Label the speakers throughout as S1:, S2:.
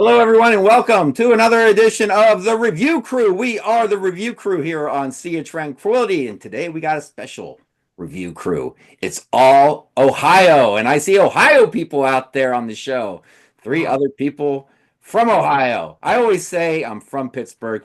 S1: Hello, everyone, and welcome to another edition of the Review Crew. We are the Review Crew here on Sea of Tranquility, and today we got a special Review Crew. It's all Ohio, and I see Ohio people out there on the show. Three other people from Ohio. I always say I'm from Pittsburgh.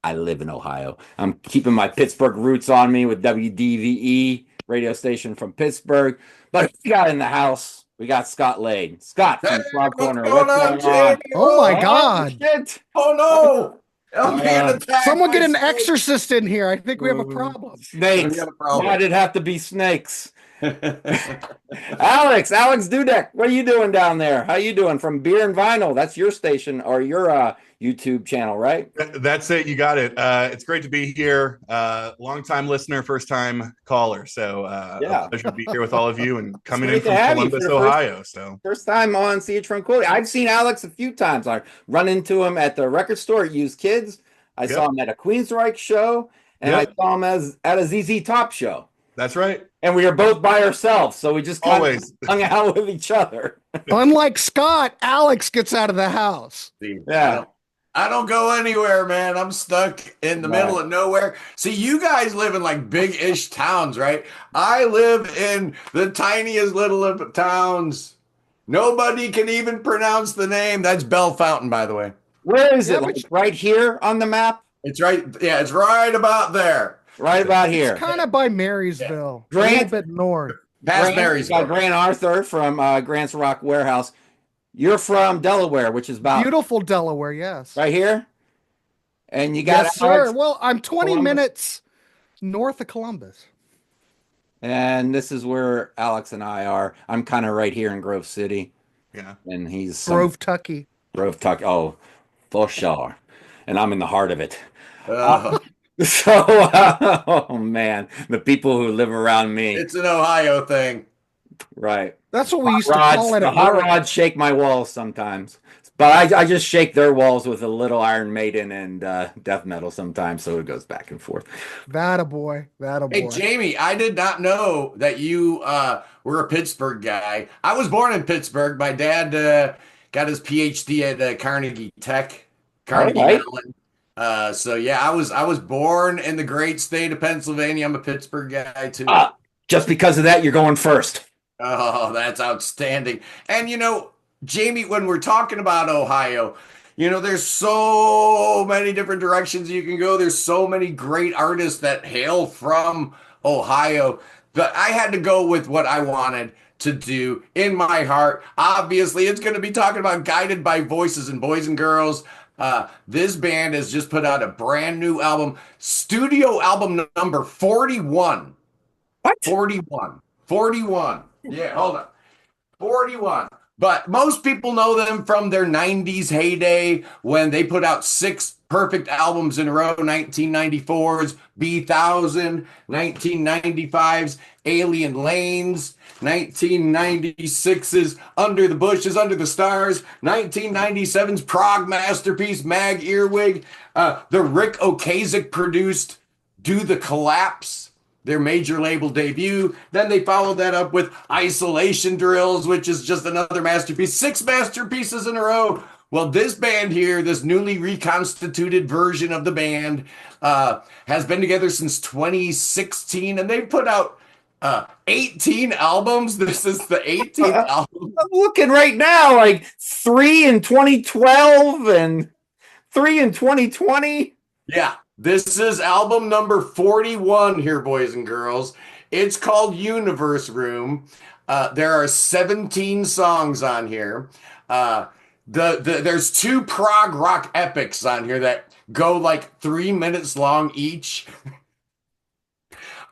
S1: I live in Ohio. I'm keeping my Pittsburgh roots on me with WDVE radio station from Pittsburgh. But we got in the house. We got Scott Lade. Scott
S2: Hey,
S1: from Frog
S2: what's
S1: Corner.
S2: going
S1: What's
S2: on,
S1: going on?
S2: Jamie?
S3: Oh my
S1: Oh,
S3: God.
S1: shit.
S2: Oh no! I'm being
S1: Uh,
S2: attacked
S3: Someone
S2: by
S3: get an
S2: snakes.
S3: exorcist in here. I think we have a problem.
S1: Snakes.
S2: We got a
S1: Why
S2: problem.
S1: did it have to be snakes? Alex Dudek, what are you doing down there? How you doing from Beer and Vinyl? That's your station or your YouTube channel, right?
S4: That's it. You got it. It's great to be here. Long-time listener, first-time caller. So
S1: Yeah.
S4: a pleasure to be here with all of you and coming
S1: great
S4: in
S1: to
S4: from
S1: have you
S4: Columbus,
S1: for the
S4: Ohio. So
S1: First time on Sea of Tranquility. I've seen Alex a few times. I run into him at the record store at Used Kids. I saw
S4: Yep.
S1: him at a Queensryche show, and I
S4: Yep.
S1: saw him at a ZZ Top show.
S4: That's right.
S1: And we were both by ourselves, so we just kind of
S4: Always.
S1: hung out with each other.
S3: Unlike Scott, Alex gets out of the house.
S1: Yeah.
S2: I don't go anywhere, man. I'm stuck in the middle of nowhere. See, you guys live in like big-ish towns, right? I live in the tiniest little of towns. Nobody can even pronounce the name. That's Bell Fountain, by the way.
S1: Where is
S3: Yeah,
S1: it?
S3: but
S1: Like right here on the map?
S2: It's right. Yeah, it's right about there.
S1: Right about here.
S3: It's kind of by Marysville, a
S1: Grant-
S3: little bit north.
S2: Past Marysville.
S1: Grant Arthur from Grant's Rock Warehouse. You're from Delaware, which is about
S3: Beautiful Delaware, yes.
S1: right here. And you got
S3: Yes,
S1: Alex,
S3: sir. Well, I'm 20
S1: Columbus.
S3: minutes north of Columbus.
S1: And this is where Alex and I are. I'm kind of right here in Grove City,
S4: Yeah.
S1: and he's
S3: Grove Tucky.
S1: Grove Tuck. Oh, for sure. And I'm in the heart of it.
S2: Uh,
S1: So, oh man, the people who live around me,
S2: it's an Ohio thing.
S1: right?
S3: That's what we used to
S1: Rods,
S3: call it
S1: the
S3: at
S1: hot
S3: work.
S1: rods shake my walls sometimes, but I just shake their walls with a little Iron Maiden and death metal sometimes, so it goes back and forth.
S3: That a boy. That a
S2: Hey,
S3: boy.
S2: Jamie, I did not know that you were a Pittsburgh guy. I was born in Pittsburgh. My dad got his PhD at Carnegie Tech, Carnegie
S1: All right.
S2: Mellon. So yeah, I was born in the great state of Pennsylvania. I'm a Pittsburgh guy too.
S1: Just because of that, you're going first.
S2: Oh, that's outstanding. And Jamie, when we're talking about Ohio, there's so many different directions you can go. There's so many great artists that hail from Ohio. But I had to go with what I wanted to do in my heart. Obviously, it's going to be talking about Guided by Voices and Boys and Girls. This band has just put out a brand new album, studio album number 41.
S1: What?
S2: 41. 41. Yeah, hold on. 41. But most people know them from their 90s heyday when they put out 6 perfect albums in a row, 1994's B1000, 1995's Alien Lanes, 1996's Under the Bushes, Under the Stars, 1997's Prague masterpiece, Mag Earwig, the Rick Ocasek produced Do the Collapse, their major label debut. Then they followed that up with Isolation Drills, which is just another masterpiece. 6 masterpieces in a row. Well, this band here, this newly reconstituted version of the band, has been together since 2016, and they've put out 18 albums. This is the 18th album.
S1: I'm looking right now, like 3 in 2012 and 3 in 2020.
S2: Yeah, this is album number 41 here, boys and girls. It's called Universe Room. There are 17 songs on here. There's 2 prog rock epics on here that go like 3 minutes long each.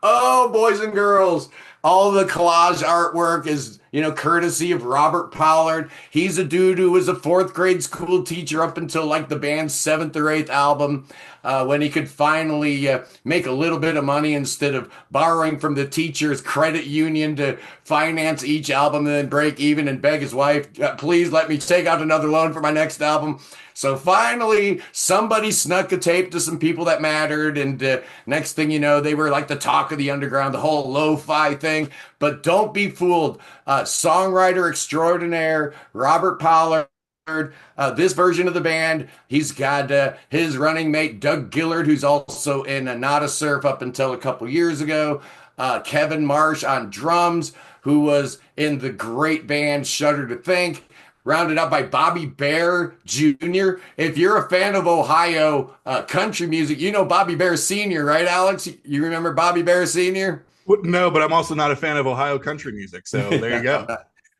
S2: Oh, boys and girls, all the collage artwork is, courtesy of Robert Pollard. He's a dude who was a 4th grade school teacher up until like the band's 7th or 8th album, when he could finally make a little bit of money instead of borrowing from the teacher's credit union to finance each album and then break even and beg his wife, please let me take out another loan for my next album. So finally, somebody snuck a tape to some people that mattered, and next thing you know, they were like the talk of the underground, the whole lo-fi thing. But don't be fooled. Songwriter extraordinaire Robert Pollard This version of the band, he's got his running mate, Doug Gillard, who's also in Nada Surf up until a couple years ago. Kevin Marsh on drums, who was in the great band Shudder to Think. Rounded out by Bobby Bear Jr. If you're a fan of Ohio country music, you know Bobby Bear Sr., right, Alex? You remember Bobby Bear Sr.?
S4: No, but I'm also not a fan of Ohio country music. So there you go.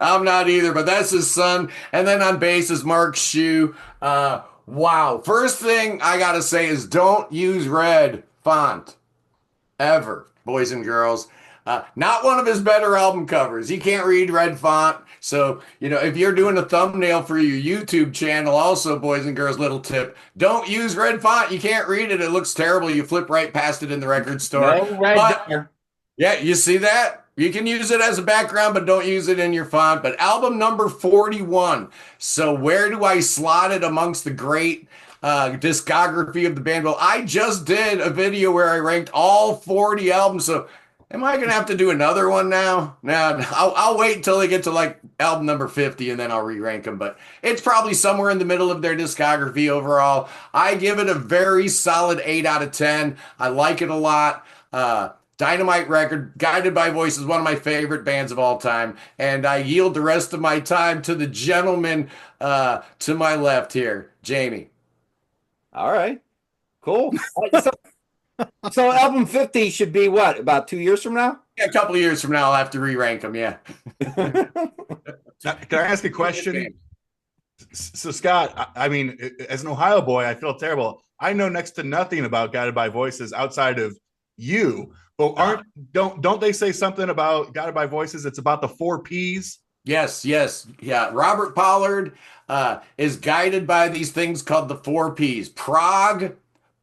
S2: I'm not either, but that's his son. And then on bass is Mark Shue. Wow. First thing I got to say is don't use red font ever, boys and girls. Not one of his better album covers. He can't read red font. So, if you're doing a thumbnail for your YouTube channel, also, boys and girls, little tip, don't use red font. You can't read it. It looks terrible. You flip right past it in the record store.
S1: No red.
S2: Yeah, you see that? You can use it as a background, but don't use it in your font. But album number 41. So where do I slot it amongst the great discography of the band? Well, I just did a video where I ranked all 40 albums. So am I going to have to do another one now? No, I'll wait until they get to like album number 50 and then I'll re-rank them. But it's probably somewhere in the middle of their discography overall. I give it a very solid 8 out of 10. I like it a lot. Dynamite record, Guided by Voices, one of my favorite bands of all time. And I yield the rest of my time to the gentleman to my left here, Jamie.
S1: All right, cool. So album 50 should be what, about 2 years from now?
S2: Yeah, a couple of years from now, I'll have to re-rank them, yeah.
S4: Now, can I ask a question? So, Scott, I mean, as an Ohio boy, I feel terrible. I know next to nothing about Guided by Voices outside of you. But don't they say something about Guided by Voices? It's about the 4 Ps.
S2: Yes. Yeah. Robert Pollard is guided by these things called the 4 Ps: prog,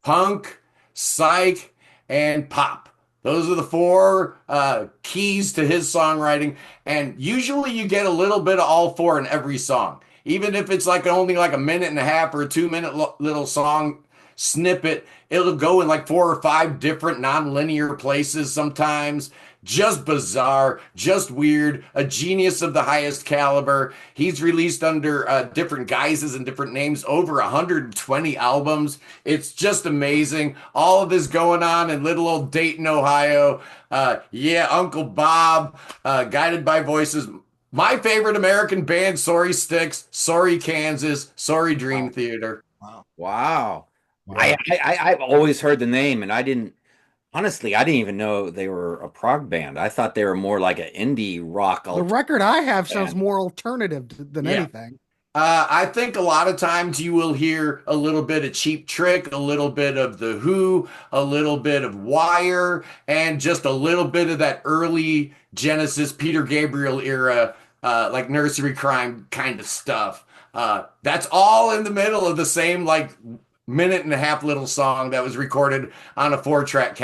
S2: punk, psych, and pop. Those are the 4 keys to his songwriting. And usually you get a little bit of all 4 in every song. Even if it's only like a minute and a half or a 2-minute little song snippet, it'll go in like 4 or 5 different non-linear places sometimes. Just bizarre, just weird, a genius of the highest caliber. He's released under different guises and different names, over 120 albums. It's just amazing. All of this going on in little old Dayton, Ohio. Uncle Bob, Guided by Voices. My favorite American band, Sorry Sticks, Sorry Kansas, Sorry Dream Theater.
S1: Wow. I've always heard the name, and I didn't even know they were a prog band. I thought they were more like an indie rock.
S3: The record I have sounds more alternative than anything.
S2: I think a lot of times you will hear a little bit of Cheap Trick, a little bit of The Who, a little bit of Wire, and just a little bit of that early Genesis, Peter Gabriel era, like nursery rhyme kind of stuff. That's all in the middle of the same minute and a half little song that was recorded on a 4-track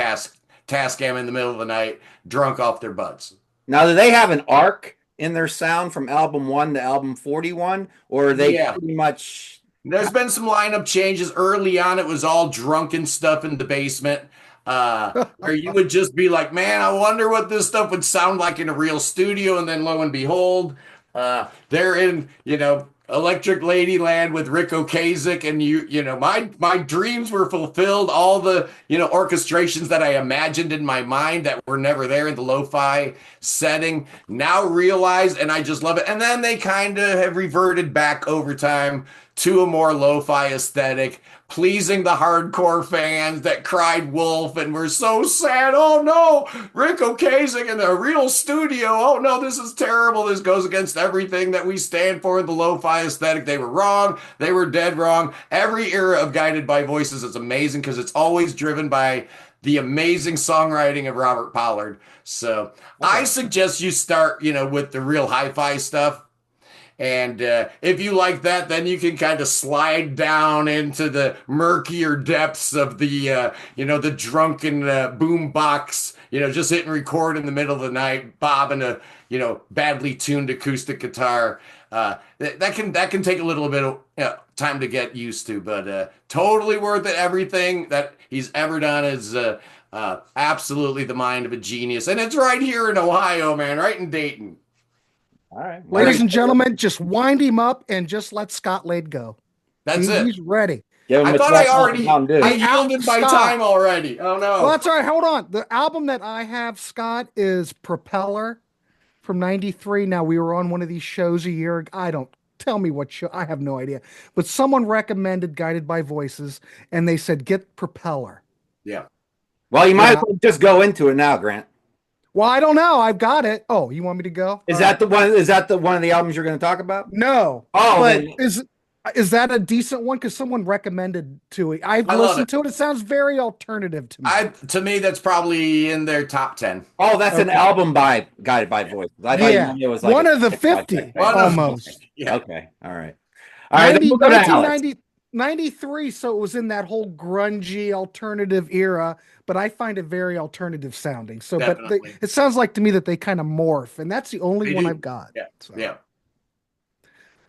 S2: Tascam in the middle of the night, drunk off their butts.
S1: Now, do they have an arc in their sound from album 1 to album 41, or are they pretty much?
S2: There's been some lineup changes. Early on, it was all drunken stuff in the basement, where you would just be like, man, I wonder what this stuff would sound like in a real studio. And then lo and behold, they're in, Electric Ladyland with Rick Ocasek, and my dreams were fulfilled. All the orchestrations that I imagined in my mind that were never there in the lo-fi setting now realized, and I just love it. And then they kind of have reverted back over time to a more lo-fi aesthetic, pleasing the hardcore fans that cried wolf and were so sad. Oh no, Rick Ocasek in a real studio. Oh no, this is terrible. This goes against everything that we stand for in the lo-fi aesthetic. They were wrong. They were dead wrong. Every era of Guided by Voices is amazing because it's always driven by the amazing songwriting of Robert Pollard. So I suggest you start, with the real hi-fi stuff. And if you like that, then you can kind of slide down into the murkier depths of the, the drunken boombox, just hitting record in the middle of the night, bobbing a, badly tuned acoustic guitar. That can take a little bit of time to get used to, but totally worth it. Everything that he's ever done is absolutely the mind of a genius. And it's right here in Ohio, man, right in Dayton.
S1: All right.
S3: Ladies and gentlemen, just wind him up and just let Scott Lade go.
S2: That's it.
S3: He's ready.
S1: Give him
S2: I
S1: a
S2: thought I
S1: 12
S2: already
S1: Mountain Dew.
S2: I yielded my
S3: Scott.
S2: time already. Oh no.
S3: Well, that's all right. Hold on. The album that I have, Scott, is Propeller from '93. Now, we were on one of these shows a year ago. I don't tell me what show. I have no idea. But someone recommended Guided by Voices, and they said, get Propeller.
S2: Yeah.
S1: Well, you might as well just go into it now, Grant.
S3: Well, I don't know. I've got it. Oh, you want me to go?
S1: Is that the one? Is that the one of the albums you're going to talk about?
S3: No.
S1: Oh,
S3: but
S1: then-
S3: is that a decent one? Because someone recommended to it. I've
S2: I love
S3: listened
S2: it.
S3: to it. It sounds very alternative to me.
S2: To me, that's probably in their top 10.
S1: Oh, that's an album by Guided by Voices. I thought
S3: Yeah.
S1: it was like
S3: One
S1: a
S3: of the 50,
S1: thing.
S3: almost.
S2: Yeah.
S1: Okay. All right. All right.
S3: 90,
S1: Then we'll go to Alex.
S3: 93, so it was in that whole grungy alternative era, but I find it very alternative sounding. So,
S2: Definitely.
S3: it sounds like to me that they kind of morph, and that's the only
S2: They
S3: one
S2: do.
S3: I've got.
S2: Yeah.
S3: So.
S2: Yeah.
S1: All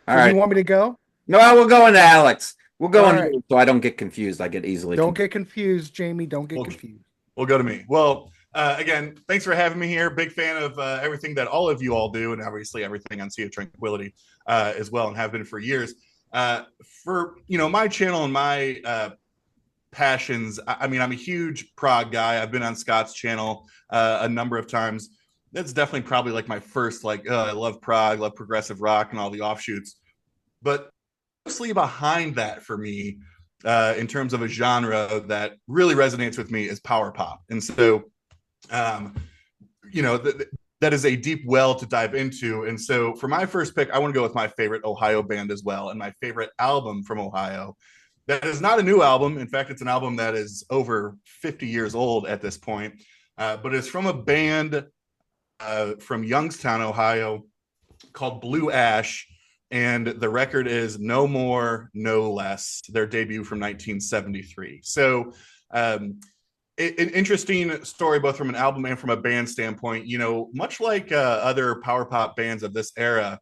S3: So
S1: right.
S3: you want me to go?
S1: No, we'll go into Alex. We'll go
S3: All
S1: in
S3: right.
S1: so I don't get confused. I get easily
S3: Don't
S1: confused.
S3: get confused, Jamie. Don't get
S4: Okay.
S3: confused.
S4: We'll go to me. Well, again, thanks for having me here. Big fan of everything that all of you all do, and obviously everything on Sea of Tranquility as well, and have been for years. For my channel and my passions, I mean, I'm a huge prog guy. I've been on Scott's channel a number of times. That's definitely probably like my first I love prog, love progressive rock, and all the offshoots. But mostly behind that for me, in terms of a genre that really resonates with me, is power pop. And so, that is a deep well to dive into. And so for my first pick, I want to go with my favorite Ohio band as well, and my favorite album from Ohio. That is not a new album. In fact, it's an album that is over 50 years old at this point, but it's from a band from Youngstown, Ohio, called Blue Ash. And the record is No More, No Less, their debut from 1973. So an interesting story, both from an album and from a band standpoint. Much like other power pop bands of this era,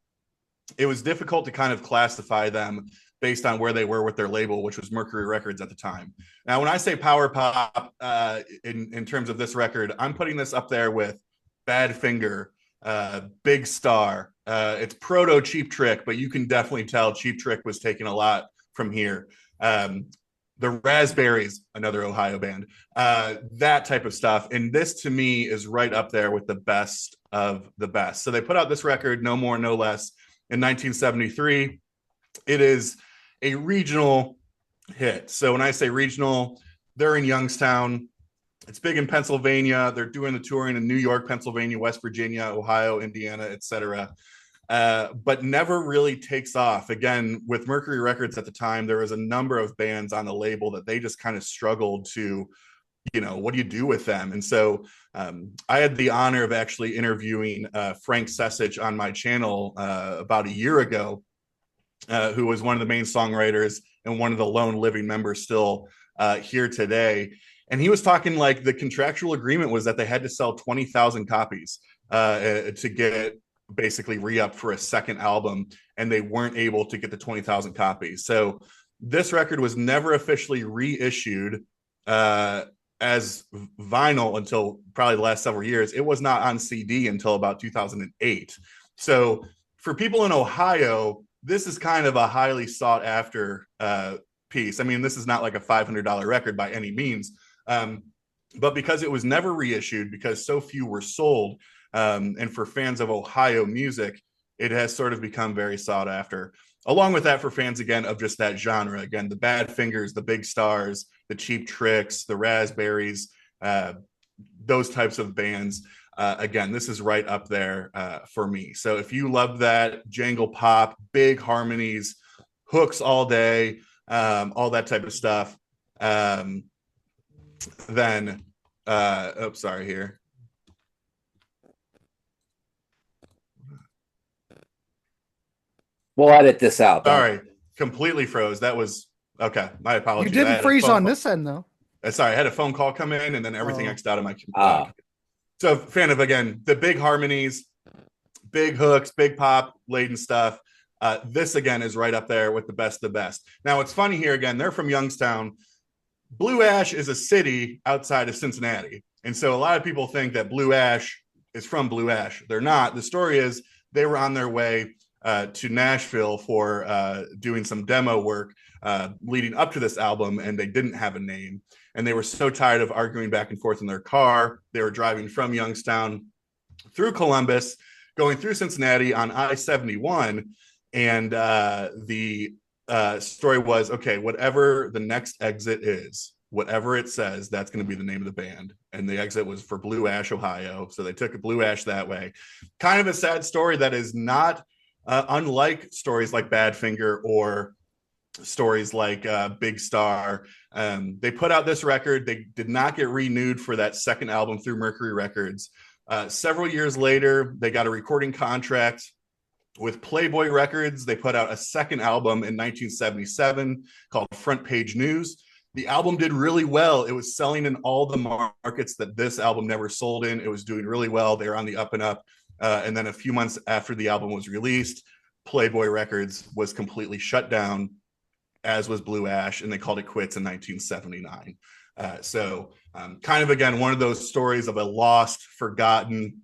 S4: it was difficult to kind of classify them based on where they were with their label, which was Mercury Records at the time. Now, when I say power pop in terms of this record, I'm putting this up there with Badfinger, Big Star. It's proto Cheap Trick, but you can definitely tell Cheap Trick was taking a lot from here. The Raspberries, another Ohio band, that type of stuff. And this to me is right up there with the best of the best. So they put out this record, No More, No Less, in 1973. It is a regional hit. So when I say regional, they're in Youngstown. It's big in Pennsylvania. They're doing the touring in New York, Pennsylvania, West Virginia, Ohio, Indiana, etc. But never really takes off. Again, with Mercury Records at the time, there was a number of bands on the label that they just kind of struggled to, what do you do with them? And so I had the honor of actually interviewing Frank Sesich on my channel about a year ago, who was one of the main songwriters and one of the lone living members still here today. And he was talking like the contractual agreement was that they had to sell 20,000 copies to get basically re-up for a second album, and they weren't able to get the 20,000 copies. So this record was never officially reissued as vinyl until probably the last several years. It was not on CD until about 2008. So for people in Ohio, this is kind of a highly sought after piece. I mean, this is not like a $500 record by any means. But because it was never reissued, because so few were sold, and for fans of Ohio music, it has sort of become very sought after. Along with that, for fans, again, of just that genre, again, the Badfingers, the Big Stars, the Cheap Tricks, the Raspberries, those types of bands. Again, this is right up there for me. So if you love that jangle pop, big harmonies, hooks all day, all that type of stuff, then sorry here.
S1: We'll edit this out.
S4: Sorry, completely froze. That was okay. My apologies.
S3: You didn't freeze on this end, though.
S4: Sorry, I had a phone call come in and then everything X'd out of my computer. So fan of, again, the big harmonies, big hooks, big pop laden stuff. This, again, is right up there with the best of the best. Now, it's funny here, again, they're from Youngstown. Blue Ash is a city outside of Cincinnati. And so a lot of people think that Blue Ash is from Blue Ash. They're not. The story is they were on their way to Nashville for doing some demo work leading up to this album, and they didn't have a name. And they were so tired of arguing back and forth in their car. They were driving from Youngstown through Columbus, going through Cincinnati on I-71. And the story was, okay, whatever the next exit is, whatever it says, that's going to be the name of the band. And the exit was for Blue Ash, Ohio. So they took a Blue Ash that way. Kind of a sad story that is not unlike stories like Badfinger or stories like Big Star. They put out this record. They did not get renewed for that second album through Mercury Records. Several years later, they got a recording contract with Playboy Records. They put out a second album in 1977 called Front Page News. The album did really well. It was selling in all the markets that this album never sold in. It was doing really well. They were on the up and up. And then a few months after the album was released, Playboy Records was completely shut down, as was Blue Ash, and they called it quits in 1979. So kind of, again, one of those stories of a lost, forgotten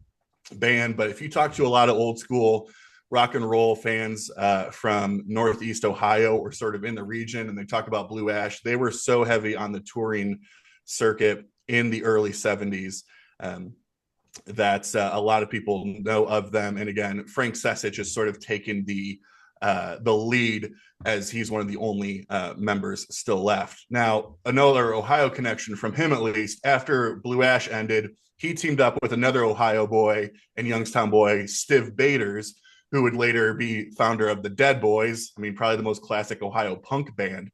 S4: band. But if you talk to a lot of old school rock and roll fans from Northeast Ohio or sort of in the region, and they talk about Blue Ash, they were so heavy on the touring circuit in the early 70s that a lot of people know of them. And again, Frank Sesich has sort of taken the lead, as he's one of the only members still left. Now, another Ohio connection from him, at least, after Blue Ash ended, he teamed up with another Ohio boy and Youngstown boy, Stiv Bators, who would later be founder of the Dead Boys. I mean, probably the most classic Ohio punk band.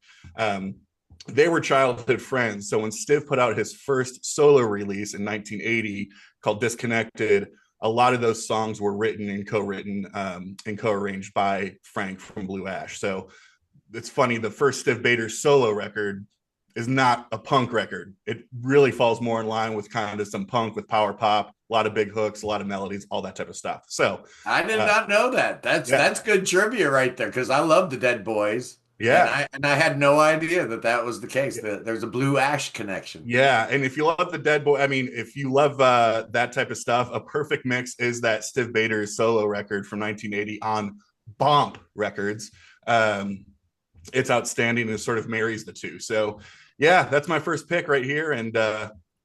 S4: They were childhood friends. So when Stiv put out his first solo release in 1980 called Disconnected, a lot of those songs were written and co-written and co-arranged by Frank from Blue Ash. So it's funny, the first Stiv Bators solo record is not a punk record. It really falls more in line with kind of some punk with power pop, a lot of big hooks, a lot of melodies, all that type of stuff. So
S2: I did not know that. That's good trivia right there, because I love the Dead Boys.
S4: Yeah.
S2: And I had no idea that was the case. That there's a Blue Ash connection.
S4: Yeah. And if you love the Dead Boy, I mean, if you love that type of stuff, a perfect mix is that Stiv Bators solo record from 1980 on Bomp Records. It's outstanding and sort of marries the two. So yeah, that's my first pick right here. And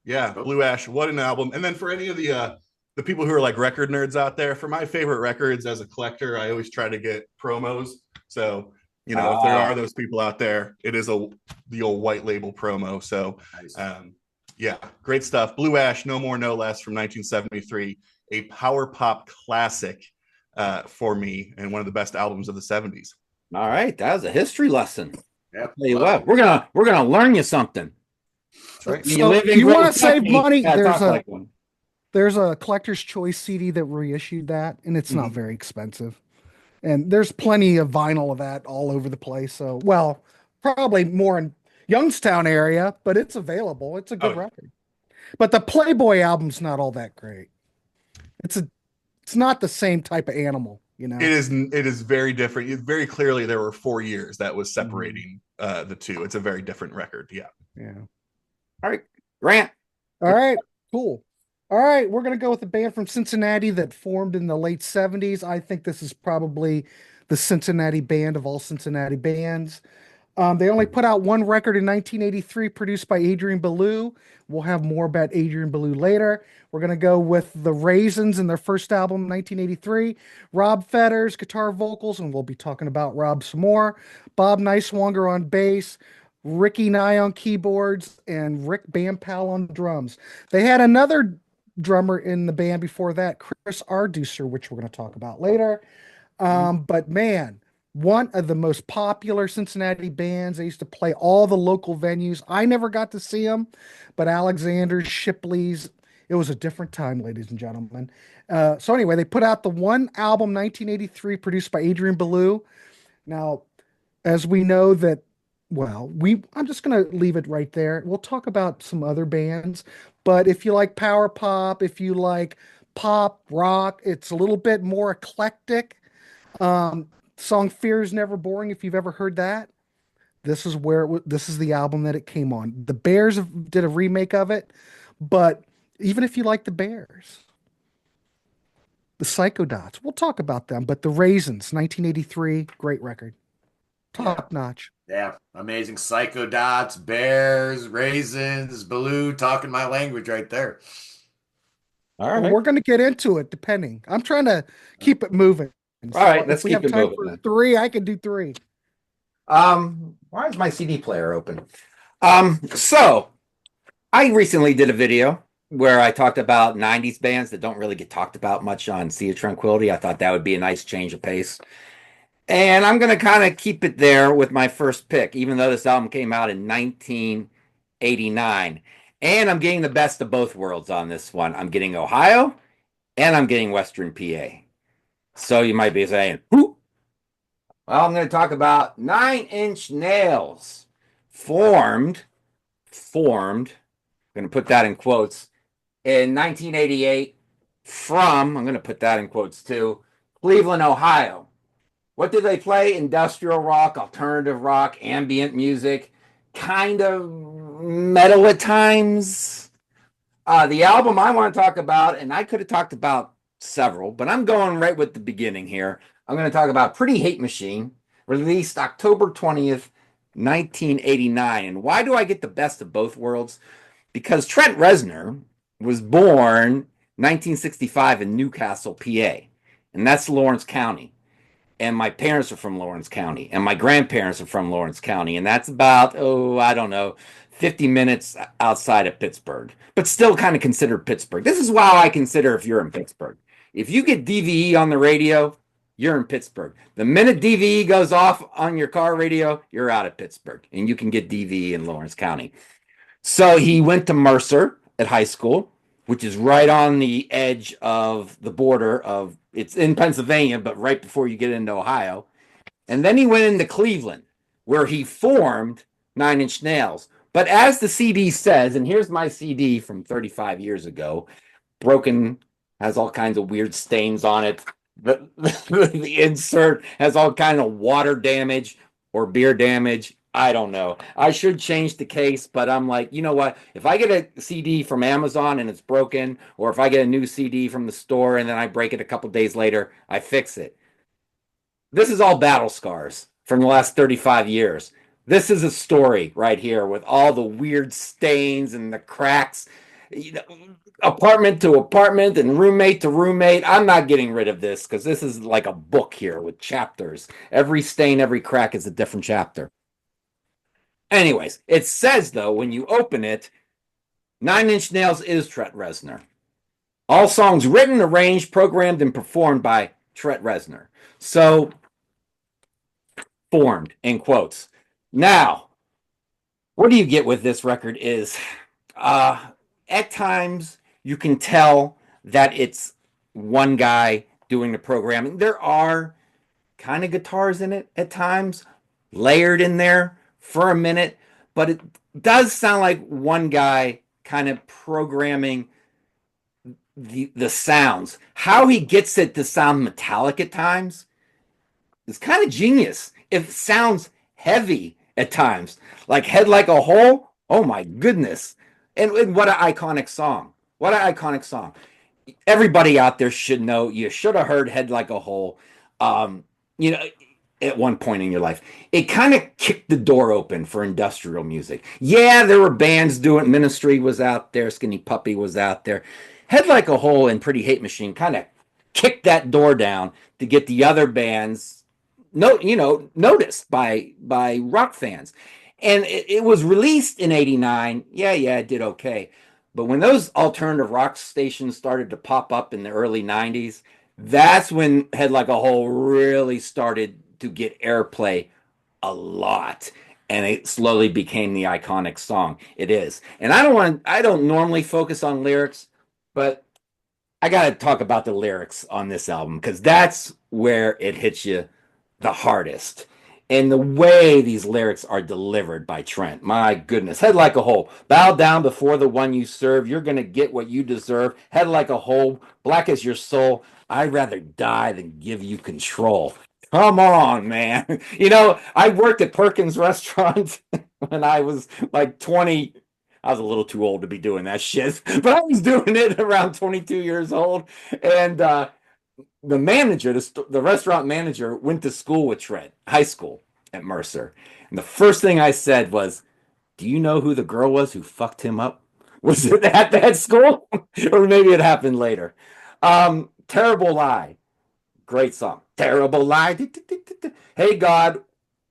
S4: yeah, Blue Ash, what an album. And then for any of the people who are like record nerds out there, for my favorite records as a collector, I always try to get promos. So if there are those people out there, it is the old white label promo. So, yeah, great stuff. Blue Ash, No More, No Less from 1973, a power pop classic for me, and one of the best albums of the 70s.
S1: All right, that was a history lesson.
S2: Yeah,
S1: Tell you what, we're gonna learn you something.
S3: Right. So if you want to save money, there's a collector's choice CD that reissued that, and it's not very expensive. And there's plenty of vinyl of that all over the place. So, well, probably more in Youngstown area, but it's available. It's a good record. But the Playboy album's not all that great. It's not the same type of animal, you know.
S4: It is very different. Very clearly there were 4 years that was separating the two. It's a very different record. Yeah.
S3: Yeah.
S1: All right, Grant.
S3: All right, cool. All right, we're going to go with a band from Cincinnati that formed in the late 70s. I think this is probably the Cincinnati band of all Cincinnati bands. They only put out one record in 1983, produced by Adrian Belew. We'll have more about Adrian Belew later. We're going to go with the Raisins and their first album, 1983. Rob Fetters, guitar vocals, and we'll be talking about Rob some more. Bob Niswonger on bass. Ricky Nye on keyboards, and Rick Bampal on drums. They had another drummer in the band before that, Chris Arducer, which we're going to talk about later. But man, one of the most popular Cincinnati bands. They used to play all the local venues. I never got to see them, but Alexander's, Shipley's, it was a different time, ladies and gentlemen. So anyway, they put out the one album, 1983, produced by Adrian Belew. Now, as we know that, well, I'm just going to leave it right there. We'll talk about some other bands, but if you like power pop, if you like pop, rock, it's a little bit more eclectic. Song Fear is Never Boring, if you've ever heard that. This is the album that it came on. The Bears did a remake of it, but even if you like the Bears, The Psychodots. We'll talk about them, but the Raisins, 1983, great record. Top notch.
S2: Yeah, amazing. Psycho Dots, Bears, Raisins, Baloo, talking my language right there.
S1: All
S3: Well,
S1: right.
S3: we're going to get into it depending. I'm trying to keep it moving.
S1: All right,
S3: So
S1: let's
S3: if we
S1: keep
S3: have
S1: it
S3: time
S1: moving
S3: for
S1: then.
S3: three, I can do three.
S1: Why is my CD player open? So I recently did a video where I talked about 90s bands that don't really get talked about much on Sea of Tranquility. I thought that would be a nice change of pace. And I'm going to kind of keep it there with my first pick, even though this album came out in 1989. And I'm getting the best of both worlds on this one. I'm getting Ohio and I'm getting Western PA. So you might be saying, who? Well, I'm going to talk about 9 Inch Nails. Formed, I'm going to put that in quotes, in 1988 from, I'm going to put that in quotes too, Cleveland, Ohio. What did they play? Industrial rock, alternative rock, ambient music, kind of metal at times. The album I want to talk about, and I could have talked about several, but I'm going right with the beginning here. I'm going to talk about Pretty Hate Machine, released October 20th, 1989. And why do I get the best of both worlds? Because Trent Reznor was born 1965 in Newcastle, PA, and that's Lawrence County. And my parents are from Lawrence County, and my grandparents are from Lawrence County, and that's about, I don't know, 50 minutes outside of Pittsburgh, but still kind of considered Pittsburgh. This is why I consider if you're in Pittsburgh. If you get DVE on the radio, you're in Pittsburgh. The minute DVE goes off on your car radio, you're out of Pittsburgh, and you can get DVE in Lawrence County. So he went to Mercer at high school, which is right on the edge of the border of, it's in Pennsylvania, but right before you get into Ohio. And then he went into Cleveland, where he formed 9 Inch Nails. But as the CD says, and here's my CD from 35 years ago, broken, has all kinds of weird stains on it. The insert has all kind of water damage or beer damage. I don't know. I should change the case, but I'm like, you know what? If I get a CD from Amazon and it's broken, or if I get a new CD from the store and then I break it a couple days later, I fix it. This is all battle scars from the last 35 years. This is a story right here with all the weird stains and the cracks. You know, apartment to apartment and roommate to roommate. I'm not getting rid of this because this is like a book here with chapters. Every stain, every crack is a different chapter. Anyways, it says, though, when you open it, 9 Inch Nails is Trent Reznor. All songs written, arranged, programmed, and performed by Trent Reznor. So, formed, in quotes. Now, what do you get with this record is, at times, you can tell that it's one guy doing the programming. There are kind of guitars in it at times, layered in there for a minute, but it does sound like one guy kind of programming the sounds. How he gets it to sound metallic at times is kind of genius. It sounds heavy at times, like Head Like a Hole. Oh my goodness. And what an iconic song. What an iconic song. Everybody out there should know. You should have heard Head Like a Hole. You know, at one point in your life, it kind of kicked the door open for industrial music. Yeah, there were bands doing. Ministry was out there, Skinny Puppy was out there. Head Like a Hole and Pretty Hate Machine kind of kicked that door down to get the other bands noticed by rock fans. And it was released in 89. Yeah, it did okay. But when those alternative rock stations started to pop up in the early 90s, that's when Head Like a Hole really started to get airplay a lot, and it slowly became the iconic song it is. And I don't normally focus on lyrics, but I got to talk about the lyrics on this album because that's where it hits you the hardest. And the way these lyrics are delivered by Trent, my goodness. Head like a hole. Bow down before the one you serve. You're going to get what you deserve. Head like a hole. Black as your soul. I'd rather die than give you control. Come on, man. You know, I worked at Perkins Restaurant when I was like 20. I was a little too old to be doing that shit, but I was doing it around 22 years old. And the manager, the restaurant manager, went to school with Trent, high school at Mercer. And the first thing I said was, "Do you know who the girl was who fucked him up? Was it at that school?" Or maybe it happened later. Terrible Lie. Great song. Terrible Lie. Hey, God,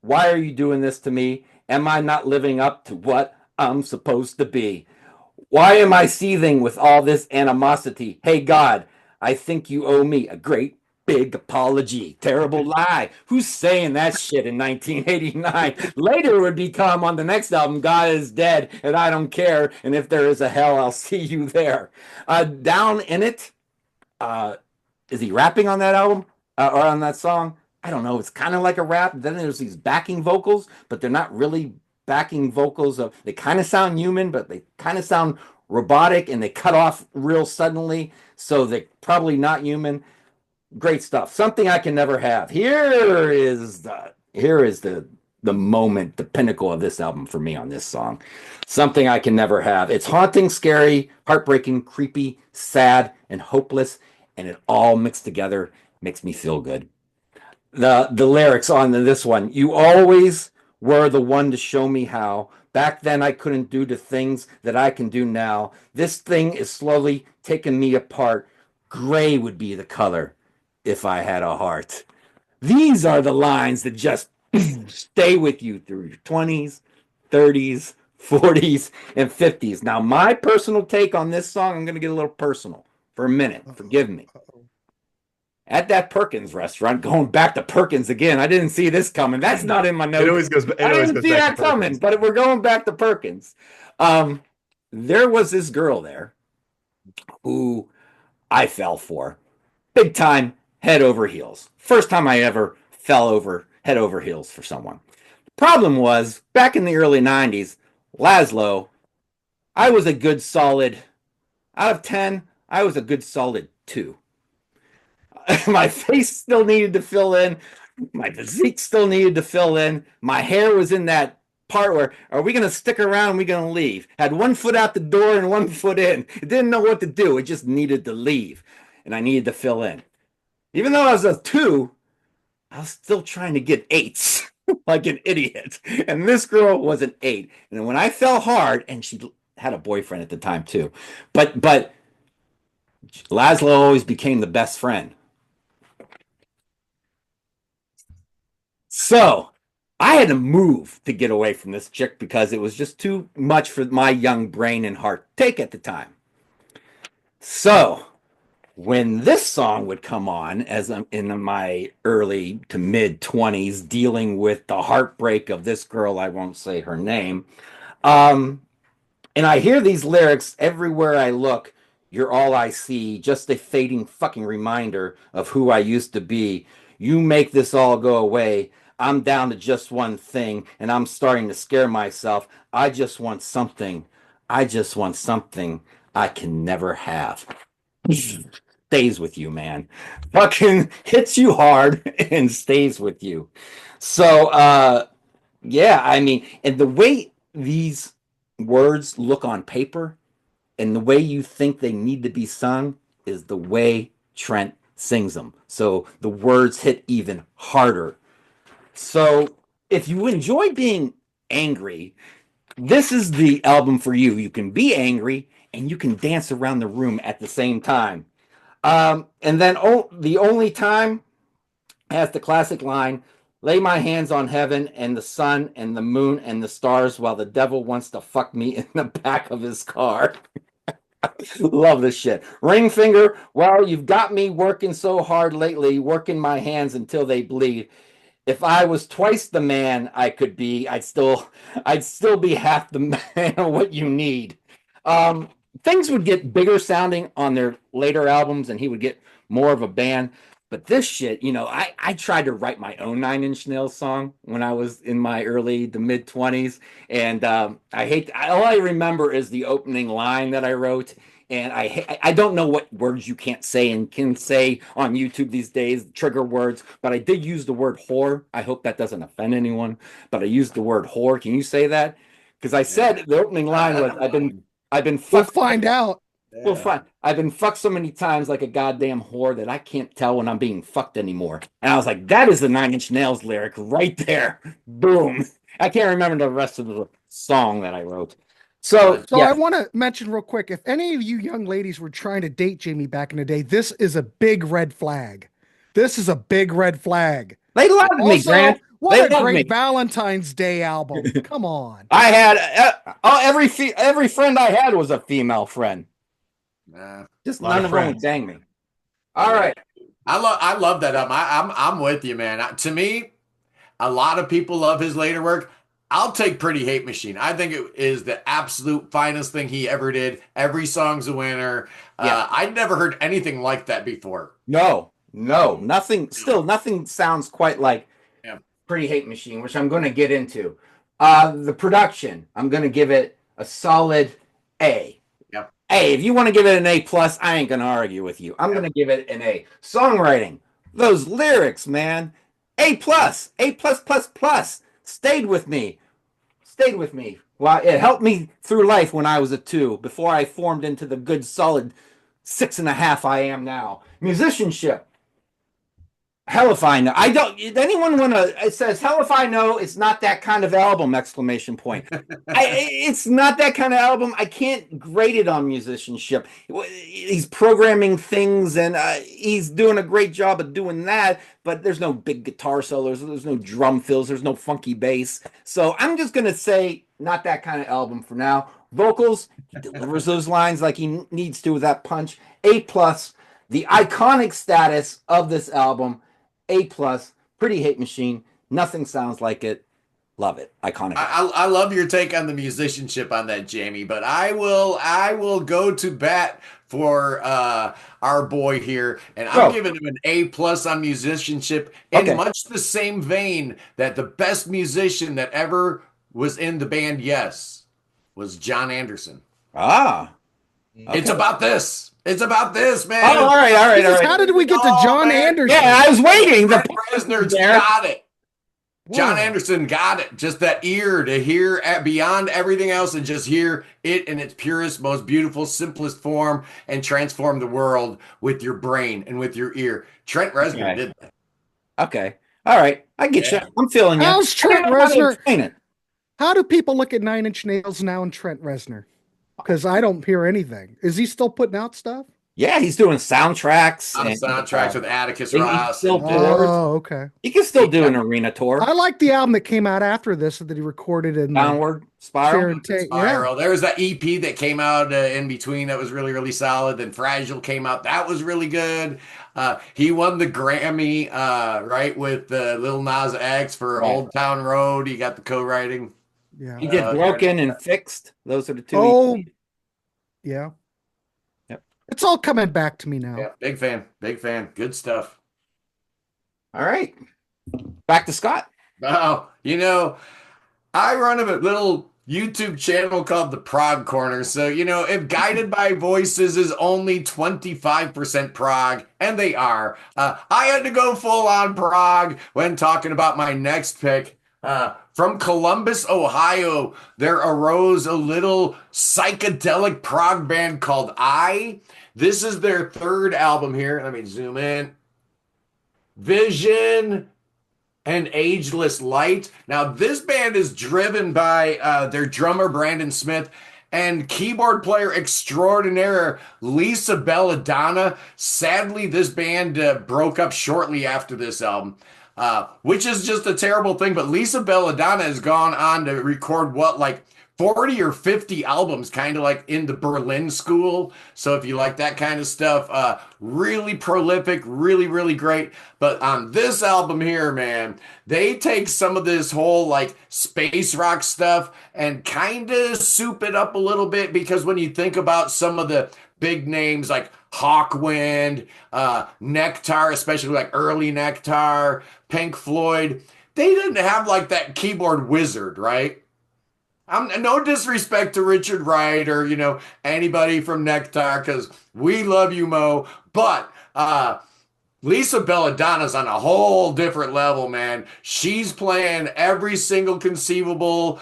S1: why are you doing this to me? Am I not living up to what I'm supposed to be? Why am I seething with all this animosity? Hey, God, I think you owe me a great big apology. Terrible Lie. Who's saying that shit in 1989? Later it would become on the next album, God is Dead and I Don't Care. And if there is a hell, I'll see you there. Down in It. Is he rapping on that album or on that song? I don't know. It's kind of like a rap. Then there's these backing vocals, but they're not really backing vocals. They kind of sound human, but they kind of sound robotic, and they cut off real suddenly, so they're probably not human. Great stuff. Something I Can Never Have. Here is the moment, the pinnacle of this album for me on this song. Something I Can Never Have. It's haunting, scary, heartbreaking, creepy, sad, and hopeless, and it all mixed together makes me feel good. The lyrics on this one: you always were the one to show me how. Back then I couldn't do the things that I can do now. This thing is slowly taking me apart. Gray would be the color if I had a heart. These are the lines that just stay with you through your 20s, 30s, 40s, and 50s. Now, my personal take on this song, I'm going to get a little personal for a minute. Forgive me. At that Perkins restaurant, going back to Perkins again, I didn't see this coming. That's not in my notes.
S4: It always goes.
S1: I didn't see that coming, but we're going back to Perkins. There was this girl there who I fell for, big time, head over heels. First time I ever fell over head over heels for someone. The problem was, back in the early 90s, Laszlo, I was a good solid, out of 10, I was a good solid 2. My face still needed to fill in. My physique still needed to fill in. My hair was in that part where, are we going to stick around? Or are we going to leave? Had one foot out the door and one foot in. It didn't know what to do. It just needed to leave. And I needed to fill in. Even though I was a 2, I was still trying to get 8s like an idiot. And this girl was an 8. And when I fell hard, and she had a boyfriend at the time too, but Laszlo always became the best friend. So I had to move to get away from this chick because it was just too much for my young brain and heart to take at the time. So when this song would come on, as I'm in my early to mid 20s, dealing with the heartbreak of this girl, I won't say her name, and I hear these lyrics everywhere I look. You're all I see, just a fading fucking reminder of who I used to be. You make this all go away. I'm down to just one thing, and I'm starting to scare myself. I just want something. I just want something I can never have. Stays with you, man. Fucking hits you hard and stays with you. So, yeah, I mean, and the way these words look on paper and the way you think they need to be sung is the way Trent sings them. So the words hit even harder. So if you enjoy being angry, this is the album for you. You can be angry and you can dance around the room at the same time. And then the only time has the classic line, lay my hands on heaven and the sun and the moon and the stars while the devil wants to fuck me in the back of his car. Love this shit. Ring finger, well, you've got me working so hard lately, working my hands until they bleed. If I was twice the man I could be, I'd still be half the man of what you need. Things would get bigger sounding on their later albums, and he would get more of a band. But this shit, I tried to write my own Nine Inch Nails song when I was in my early to mid 20s, and all I remember is the opening line that I wrote. And I don't know what words you can't say and can say on YouTube these days, trigger words, but I did use the word whore. I hope that doesn't offend anyone, but I used the word whore. Can you say that? Because I said the opening line was, I've been
S3: We'll find out.
S1: Well, fine. I've been fucked so many times like a goddamn whore that I can't tell when I'm being fucked anymore. And I was like, that is the Nine Inch Nails lyric right there. Boom. I can't remember the rest of the song that I wrote. So,
S3: So
S1: yeah.
S3: I want to mention real quick, if any of you young ladies were trying to date Jamie back in the day, this is a big red flag. This is a big red flag.
S1: They love me,
S3: Also,
S1: Grant.
S3: what
S1: They
S3: a
S1: love
S3: great
S1: me.
S3: Valentine's Day album. Come on.
S1: I had every friend I had was a female friend.
S2: Nah.
S1: Just
S4: Lot
S1: none
S4: of
S1: of them would
S4: friends.
S1: dang me. All right.
S2: I love that album. I'm with you, man. To me, a lot of people love his later work. I'll take Pretty Hate Machine. I think it is the absolute finest thing he ever did. Every song's a winner.
S1: Yeah.
S2: I'd never heard anything like that before.
S1: No, nothing. Still, nothing sounds quite like
S2: Yeah.
S1: Pretty Hate Machine, which I'm going to get into. The production, I'm going to give it a solid A.
S2: Yep.
S1: A. If you want to give it an A plus, I ain't going to argue with you. I'm going to give it an A. Songwriting, those lyrics, man, A plus, A plus plus plus. Stayed with me. Well, it helped me through life when I was a 2 before I formed into the good solid 6.5 I am now. Musicianship. Hell if I know. I don't. Anyone want to? It says hell if I know. It's not that kind of album! Exclamation point. It's not that kind of album. I can't grade it on musicianship. He's programming things, and he's doing a great job of doing that. But there's no big guitar solos. There's no drum fills. There's no funky bass. So I'm just gonna say not that kind of album for now. Vocals, he delivers those lines like he needs to with that punch. A plus. The iconic status of this album. A plus, Pretty Hate Machine. Nothing sounds like it. Love it. Iconic.
S2: I love your take on the musicianship on that, Jamie. But I will go to bat for our boy here, and I'm giving him an A plus on musicianship in much the same vein that the best musician that ever was in the band, yes, was John Anderson.
S1: Ah.
S2: Okay. It's about this. It's about this, man.
S1: Oh, all right.
S3: How did we get to John Anderson?
S1: Yeah, I was waiting.
S2: The Reznor got it. Whoa. John Anderson got it. Just that ear to hear beyond everything else and just hear it in its purest, most beautiful, simplest form and transform the world with your brain and with your ear. Trent Reznor did that.
S1: Okay. All right. I get you. I'm feeling you.
S3: How's Trent Reznor? How do people look at Nine Inch Nails now and Trent Reznor? Because I don't hear anything. Is he still putting out stuff?
S1: Yeah, he's doing soundtracks.
S2: Soundtracks with Atticus Ross.
S3: Okay.
S1: He can still do an arena tour.
S3: I like the album that came out after this that he recorded in
S1: Downward Spiral.
S2: Yeah. There was that EP that came out in between that was really, really solid. Then Fragile came out. That was really good. He won the Grammy, right, with Lil Nas X for Old Town Road. He got the co-writing.
S3: Yeah.
S1: He did Broken and Fixed. Those are the two.
S3: Oh, yeah.
S1: Yep.
S3: It's all coming back to me now.
S2: Yeah, big fan. Big fan. Good stuff.
S1: All right. Back to Scott.
S2: Oh, I run a little YouTube channel called The Prog Corner. So, if Guided by Voices is only 25% prog, and they are, I had to go full on prog when talking about my next pick. From Columbus, Ohio, there arose a little psychedelic prog band called I. This is their third album here. Let me zoom in. Vision and Ageless Light. Now, this band is driven by their drummer, Brandon Smith, and keyboard player extraordinaire, Lisa Belladonna. Sadly, this band broke up shortly after this album. Which is just a terrible thing. But Lisa Belladonna has gone on to record 40 or 50 albums, kind of like in the Berlin School. So if you like that kind of stuff, really prolific, really, really great. But on this album here, man, they take some of this whole space rock stuff and kind of soup it up a little bit, because when you think about some of the big names like Hawkwind, Nectar, especially early Nectar, Pink Floyd, they didn't have that keyboard wizard, right? No disrespect to Richard Wright or, anybody from Nectar, because we love you, Mo. But Lisa Belladonna's on a whole different level, man. She's playing every single conceivable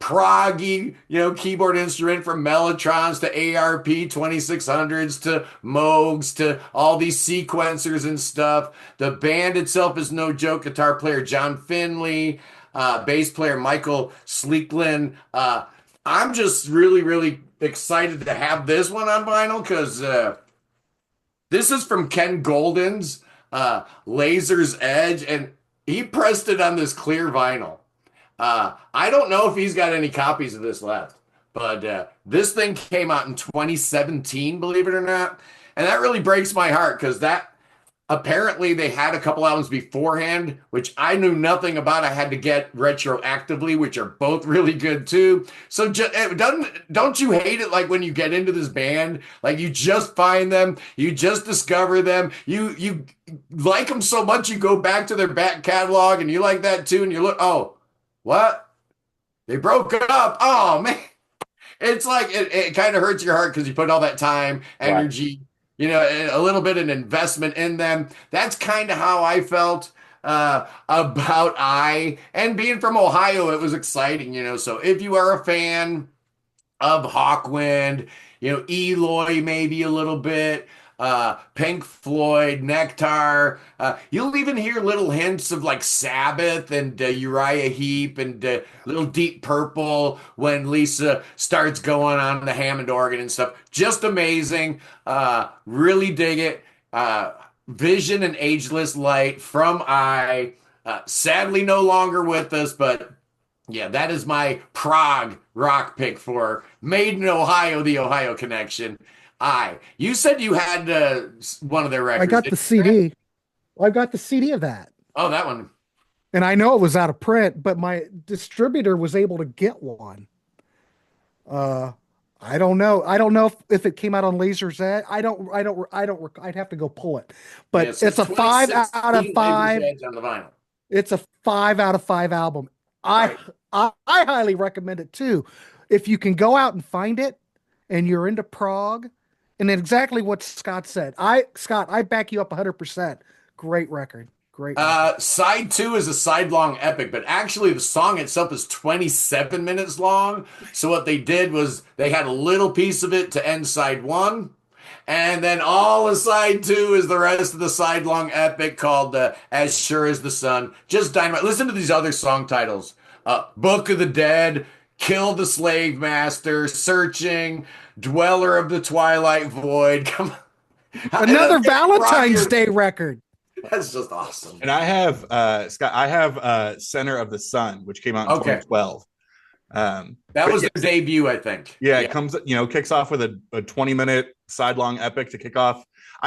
S2: proggy, keyboard instrument from Mellotrons to ARP 2600s to Moogs to all these sequencers and stuff. The band itself is no joke. Guitar player John Finley, bass player Michael Sleeklin. I'm just really, really excited to have this one on vinyl because this is from Ken Golden's Laser's Edge, and he pressed it on this clear vinyl. I don't know if he's got any copies of this left, but this thing came out in 2017, believe it or not. And that really breaks my heart because apparently they had a couple albums beforehand, which I knew nothing about. I had to get retroactively, which are both really good too. So don't you hate it like when you get into this band, like you just find them, you just discover them, you like them so much you go back to their back catalog and you like that too, and you look, oh, what? They broke up. Oh man. It's like it kind of hurts your heart because you put all that time, energy, a little bit of an investment in them. That's kind of how I felt about and being from Ohio, it was exciting, So if you are a fan of Hawkwind, Eloy maybe a little bit, Pink Floyd, Nectar. You'll even hear little hints of like Sabbath and Uriah Heep and little Deep Purple when Lisa starts going on the Hammond organ and stuff. Just amazing. Really dig it. Vision and Ageless Light from sadly no longer with us, but yeah, that is my prog rock pick for Made in Ohio, the Ohio Connection. You said you had one of their records.
S3: I got the CD. I got the CD of that.
S2: Oh, that one.
S3: And I know it was out of print, but my distributor was able to get one. I don't know. I don't know if it came out on Laser's Edge. I'd have to go pull it. But
S2: yeah,
S3: it's a 5 out of 5.
S2: On the vinyl.
S3: It's a 5 out of 5 album. I highly recommend it too. If you can go out and find it and you're into prog, and then exactly what Scott said. Scott, I back you up 100%. Great record. Great.
S2: Side 2 is a side-long epic, but actually the song itself is 27 minutes long. So what they did was they had a little piece of it to end side 1, and then all of side 2 is the rest of the side-long epic called As Sure as the Sun. Just dynamite. Listen to these other song titles. Book of the Dead, Kill the Slave Master, Searching, Dweller of the Twilight Void. Come on.
S3: Another Valentine's Day record.
S2: That's just awesome.
S4: And I have Scott, I have Center of the Sun, which came out in 2012.
S2: That was their debut, I think.
S4: Yeah, it comes, kicks off with a 20-minute sidelong epic to kick off.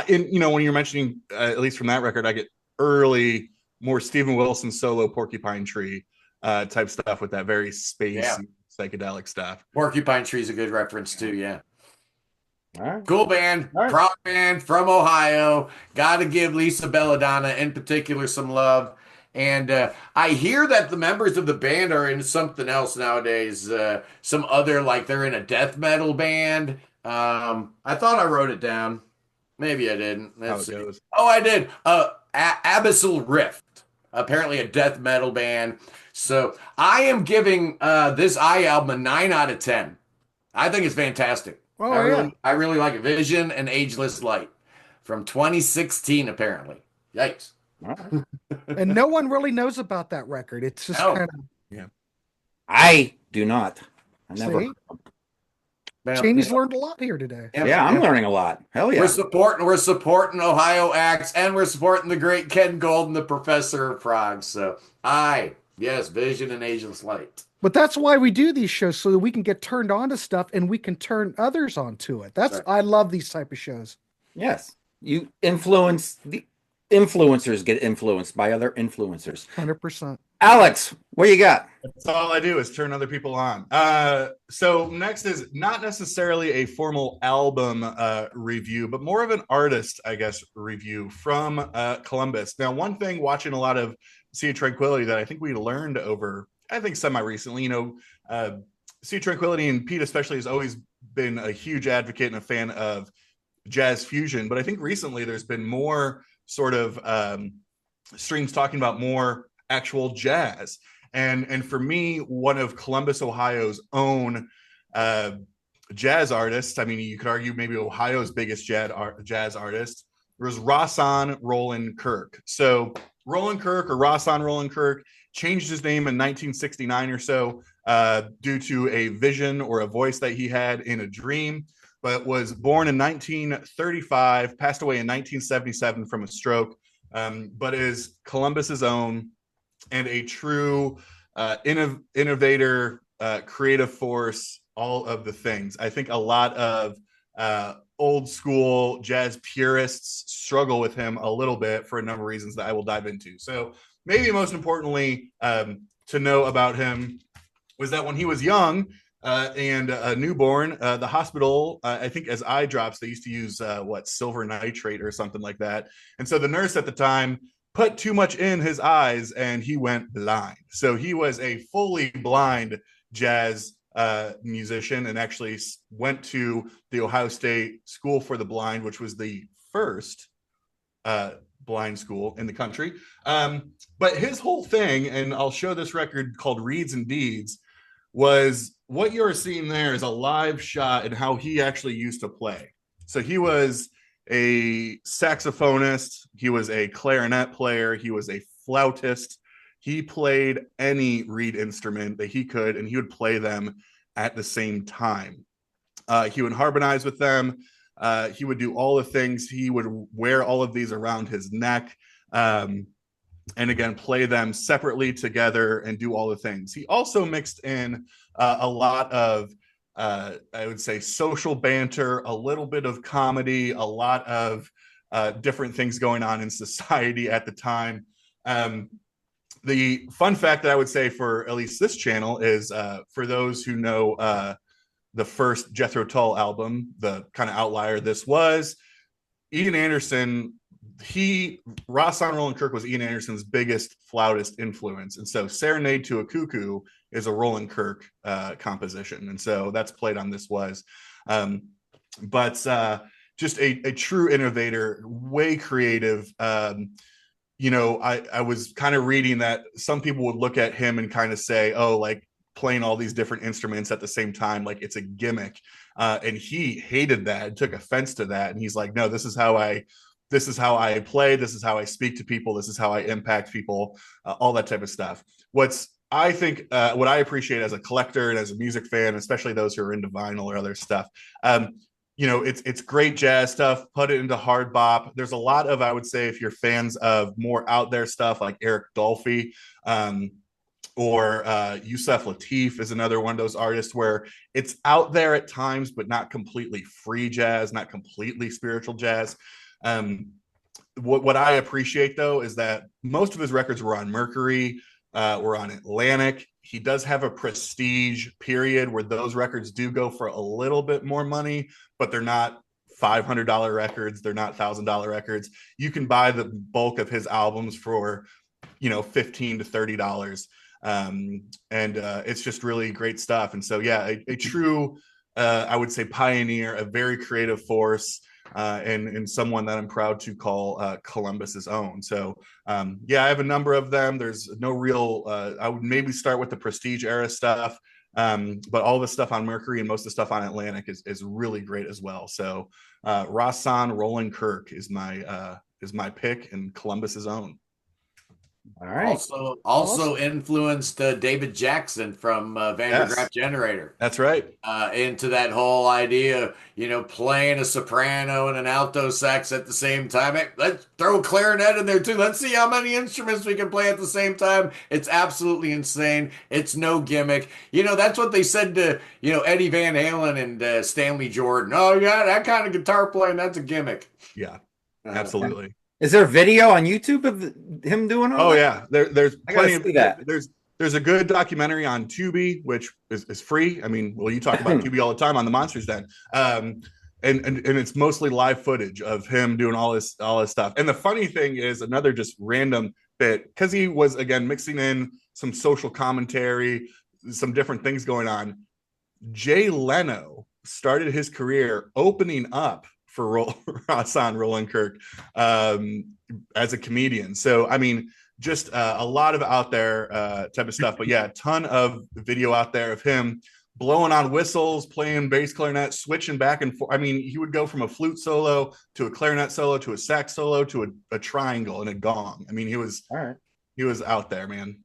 S4: When you're mentioning, at least from that record, I get early, more Steven Wilson solo Porcupine Tree type stuff with that very spacey psychedelic stuff.
S2: Porcupine Tree is a good reference too. Yeah.
S1: All right.
S2: Cool band, prog band from Ohio. Got to give Lisa Belladonna in particular some love. And I hear that the members of the band are in something else nowadays. Some other, like they're in a death metal band. I thought I wrote it down. Maybe I didn't. Let's see. Oh, I did. Abyssal Rift. Apparently a death metal band. So I am giving this album a 9 out of 10. I think it's fantastic.
S3: Oh,
S2: I really like it. Vision and Ageless Light from 2016, apparently. Yikes.
S3: And no one really knows about that record. It's just kind of.
S1: Yeah. I do not. I never.
S3: See? Jamie's learned a lot here today.
S1: Yeah, I'm learning a lot. Hell yeah.
S2: We're supporting Ohio acts, and we're supporting the great Ken Golden, the professor of prog. So yes, Vision and Ageless Light.
S3: But that's why we do these shows, so that we can get turned on to stuff and we can turn others onto it. I love these type of shows.
S1: Yes. You influence the influencers get influenced by other influencers.
S3: 100%.
S1: Alex, what you got?
S4: That's all I do is turn other people on. So next is not necessarily a formal album review, but more of an artist, I guess, review from Columbus. Now, one thing watching a lot of Sea of Tranquility that I think we learned over, I think semi-recently, Sea of Tranquility, and Pete especially has always been a huge advocate and a fan of jazz fusion. But I think recently there's been more sort of streams talking about more actual jazz. And for me, one of Columbus, Ohio's own jazz artists, I mean, you could argue maybe Ohio's biggest jazz artist, was Rahsaan Roland Kirk. So Roland Kirk, or Rahsaan Roland Kirk, changed his name in 1969 or so due to a vision or a voice that he had in a dream, but was born in 1935, passed away in 1977 from a stroke, but is Columbus's own and a true innovator, creative force, all of the things. I think a lot of old school jazz purists struggle with him a little bit for a number of reasons that I will dive into. So maybe most importantly to know about him was that when he was young and a newborn, the hospital, I think as eye drops, they used to use silver nitrate or something like that. And so the nurse at the time put too much in his eyes and he went blind. So he was a fully blind jazz musician, and actually went to the Ohio State School for the Blind, which was the first blind school in the country. But his whole thing, and I'll show this record called Reeds and Deeds, was what you're seeing there is a live shot and how he actually used to play. So he was a saxophonist, he was a clarinet player, he was a flautist. He played any reed instrument that he could, and he would play them at the same time. He would harmonize with them. He would do all the things. He would wear all of these around his neck, and again, play them separately together and do all the things. He also mixed in a lot of, I would say, social banter, a little bit of comedy, a lot of different things going on in society at the time. The fun fact that I would say for at least this channel is for those who know the first Jethro Tull album, the kind of outlier this was, Ian Anderson, Rahsaan Roland Kirk was Ian Anderson's biggest flautist influence. And so Serenade to a Cuckoo is a Roland Kirk composition. And so that's played on This Was. But just a true innovator, way creative. I was kind of reading that some people would look at him and kind of say, oh, like playing all these different instruments at the same time, like it's a gimmick. And he hated that and took offense to that. And he's like, no, this is how I play. This is how I speak to people. This is how I impact people, all that type of stuff. What I appreciate as a collector and as a music fan, especially those who are into vinyl or other stuff, it's great jazz stuff. Put it into hard bop. There's a lot of, I would say, if you're fans of more out there stuff like Eric Dolphy, or Yusef Lateef is another one of those artists where it's out there at times, but not completely free jazz, not completely spiritual jazz. What I appreciate though is that most of his records were on Mercury, were on Atlantic. He does have a prestige period where those records do go for a little bit more money, but they're not $500 records. They're not $1,000 records. You can buy the bulk of his albums for, $15 to $30. And it's just really great stuff. And so, yeah, a true, I would say, pioneer, a very creative force, and someone that I'm proud to call Columbus's own. So, I have a number of them. There's no real, I would maybe start with the Prestige era stuff, but all the stuff on Mercury and most of the stuff on Atlantic is really great as well. So, Rahsaan Roland Kirk is my pick, and Columbus's own.
S1: All right.
S2: Also influenced David Jackson from Vandergraaf Generator.
S4: That's right.
S2: Into that whole idea of, playing a soprano and an alto sax at the same time. Hey, let's throw a clarinet in there too. Let's see how many instruments we can play at the same time. It's absolutely insane. It's no gimmick. That's what they said to, Eddie Van Halen and Stanley Jordan. Oh, yeah, that kind of guitar playing, that's a gimmick.
S4: Yeah, absolutely.
S1: Is there video on YouTube of him doing all that?
S4: Yeah. There's plenty of
S1: that.
S4: There's a good documentary on Tubi, which is free. I mean, you talk about Tubi all the time on the Monsters Den. And it's mostly live footage of him doing all this stuff. And the funny thing is, another just random bit, because he was, again, mixing in some social commentary, some different things going on. Jay Leno started his career opening up for Rahsaan Roland Kirk as a comedian. So, I mean, just a lot of out there type of stuff. But yeah, a ton of video out there of him blowing on whistles, playing bass clarinet, switching back and forth. I mean, he would go from a flute solo to a clarinet solo to a sax solo to a triangle and a gong. I mean, he was out there, man.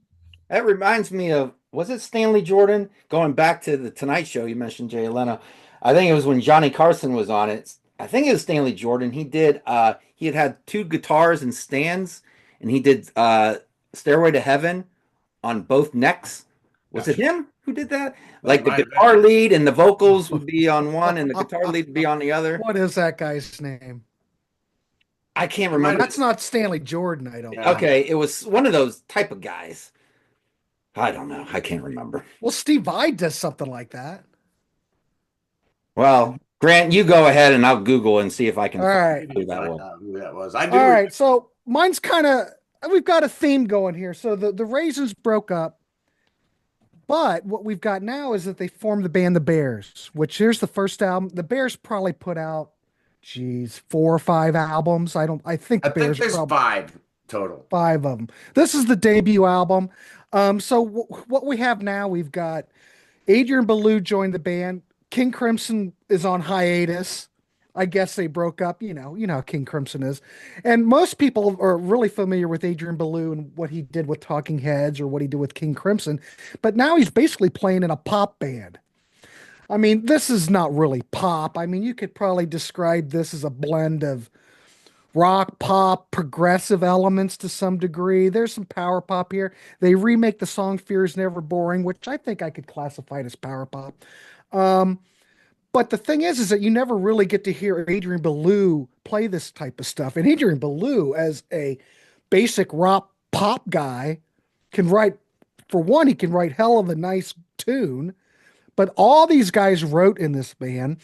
S1: That reminds me of, was it Stanley Jordan? Going back to the Tonight Show, you mentioned Jay Leno. I think it was when Johnny Carson was on it. I think it was Stanley Jordan. He did he had two guitars and stands, and he did Stairway to Heaven on both necks. Was it him who did that? Like the guitar lead and the vocals would be on one and the guitar lead would be on the other.
S3: What is that guy's name?
S1: I can't remember.
S3: That's not Stanley Jordan, I don't know.
S1: Okay, it was one of those type of guys. I don't know. I can't remember.
S3: Well, Steve Vai does something like that.
S1: Well, Grant, you go ahead and I'll Google and see if I can
S3: find
S1: who that was.
S2: Who that was. I do.
S3: All right, so mine's kind of, we've got a theme going here. So the Raisins broke up, but what we've got now is that they formed the band The Bears, which here's the first album. The Bears probably put out, 4 or 5 albums. I think
S2: there's 5 total.
S3: 5 of them. This is the debut album. So what we have now, we've got Adrian Belew joined the band. King Crimson is on hiatus. I guess they broke up. You know how King Crimson is. And most people are really familiar with Adrian Belew and what he did with Talking Heads or what he did with King Crimson. But now he's basically playing in a pop band. I mean, this is not really pop. I mean, you could probably describe this as a blend of rock, pop, progressive elements to some degree. There's some power pop here. They remake the song Fear is Never Boring, which I think I could classify it as power pop. But the thing is that you never really get to hear Adrian Belew play this type of stuff. And Adrian Belew, as a basic rock pop guy, can write, for one, he can write hell of a nice tune. But all these guys wrote in this band.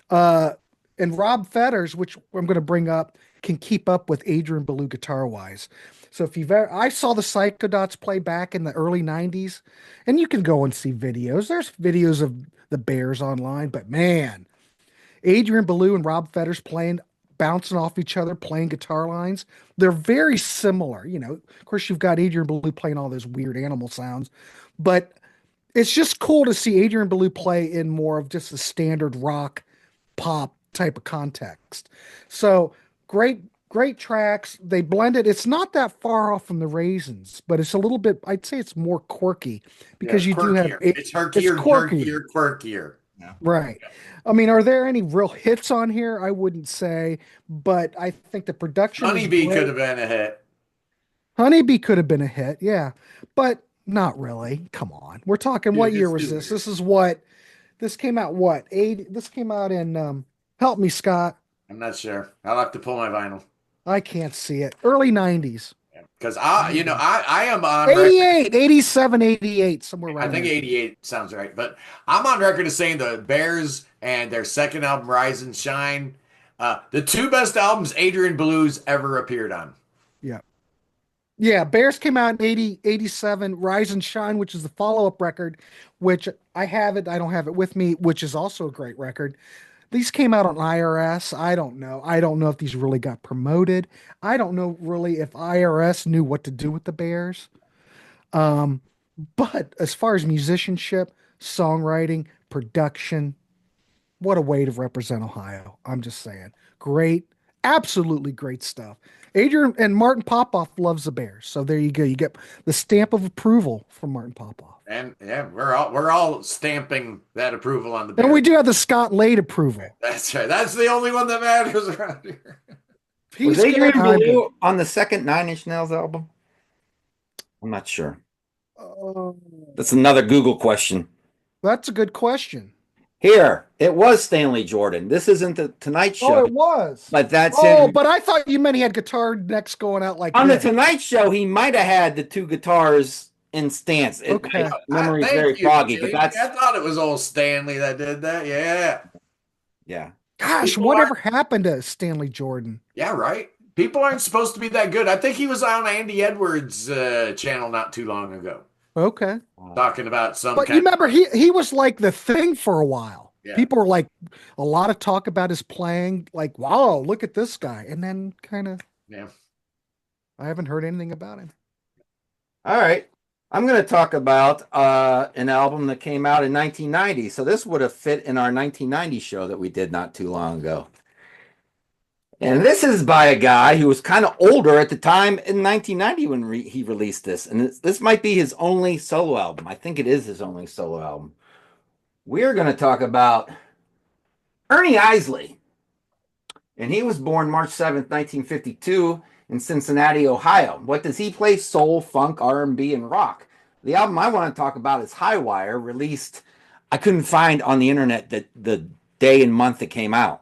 S3: And Rob Fetters, which I'm going to bring up, can keep up with Adrian Belew guitar-wise. So if you've ever, I saw the Psychodots play back in the early 90s, and you can go and see videos. There's videos of the Bears online, but man, Adrian Belew and Rob Fetters playing, bouncing off each other, playing guitar lines. They're very similar. You know, of course, you've got Adrian Belew playing all those weird animal sounds, but it's just cool to see Adrian Belew play in more of just a standard rock, pop type of context. So great tracks. They blended. It's not that far off from the Raisins, but it's a little bit, I'd say it's more quirky because you do have,
S2: it's quirkier.
S4: Yeah.
S3: Right. I mean, are there any real hits on here? I wouldn't say, but I think the production.
S2: Honeybee could have been a hit.
S3: Honeybee could have been a hit. Yeah. But not really. Come on. We're talking, what year was this? This came out what? This came out in, help me, Scott.
S2: I'm not sure. I'll have to pull my vinyl.
S3: I can't see it. Early 90s.
S2: Because I am on
S3: 88, record. 87, 88, somewhere around
S2: I think
S3: there.
S2: 88 sounds right. But I'm on record as saying the Bears and their second album, Rise and Shine, the 2 best albums Adrian Belew's ever appeared on.
S3: Yeah. Yeah, Bears came out in 87, Rise and Shine, which is the follow-up record, which I have it, I don't have it with me, which is also a great record. These came out on IRS. I don't know. I don't know if these really got promoted. I don't know really if IRS knew what to do with the Bears. But as far as musicianship, songwriting, production, what a way to represent Ohio. I'm just saying. Great, absolutely great stuff. Adrian and Martin Popoff loves the Bears. So there you go. You get the stamp of approval from Martin Popoff.
S2: And yeah, we're all stamping that approval on the Bears.
S3: And we do have the Scott Lade approval.
S2: That's right. That's the only one that matters around here.
S1: Was Adrian Belew on the second 9 Inch Nails album? I'm not sure. That's another Google question.
S3: That's a good question.
S1: Here, it was Stanley Jordan. This isn't the Tonight Show.
S3: Oh, it was.
S1: But that's
S3: him.
S1: But
S3: I thought you meant he had guitar necks going out like
S1: on
S3: this.
S1: the Tonight Show, he might have had the 2 guitars in stance.
S3: Okay.
S1: Memory's very foggy, but that's.
S2: I thought it was old Stanley that did that. Yeah.
S1: Yeah.
S3: Gosh, whatever happened to Stanley Jordan?
S2: Yeah, right. People aren't supposed to be that good. I think he was on Andy Edwards' channel not too long ago.
S3: Okay.
S2: Talking about some.
S3: But you remember he was like the thing for a while.
S2: Yeah.
S3: People were like, a lot of talk about his playing, like, wow, look at this guy. And then kind of,
S2: yeah,
S3: I haven't heard anything about him.
S1: All right. I'm going to talk about an album that came out in 1990. So this would have fit in our 1990 show that we did not too long ago. And this is by a guy who was kind of older at the time in 1990 when he released this. And this might be his only solo album. I think it is his only solo album. We're going to talk about Ernie Isley. And he was born March 7th, 1952 in Cincinnati, Ohio. What does he play? Soul, funk, R&B, and rock. The album I want to talk about is High Wire, released, I couldn't find on the internet the day and month it came out.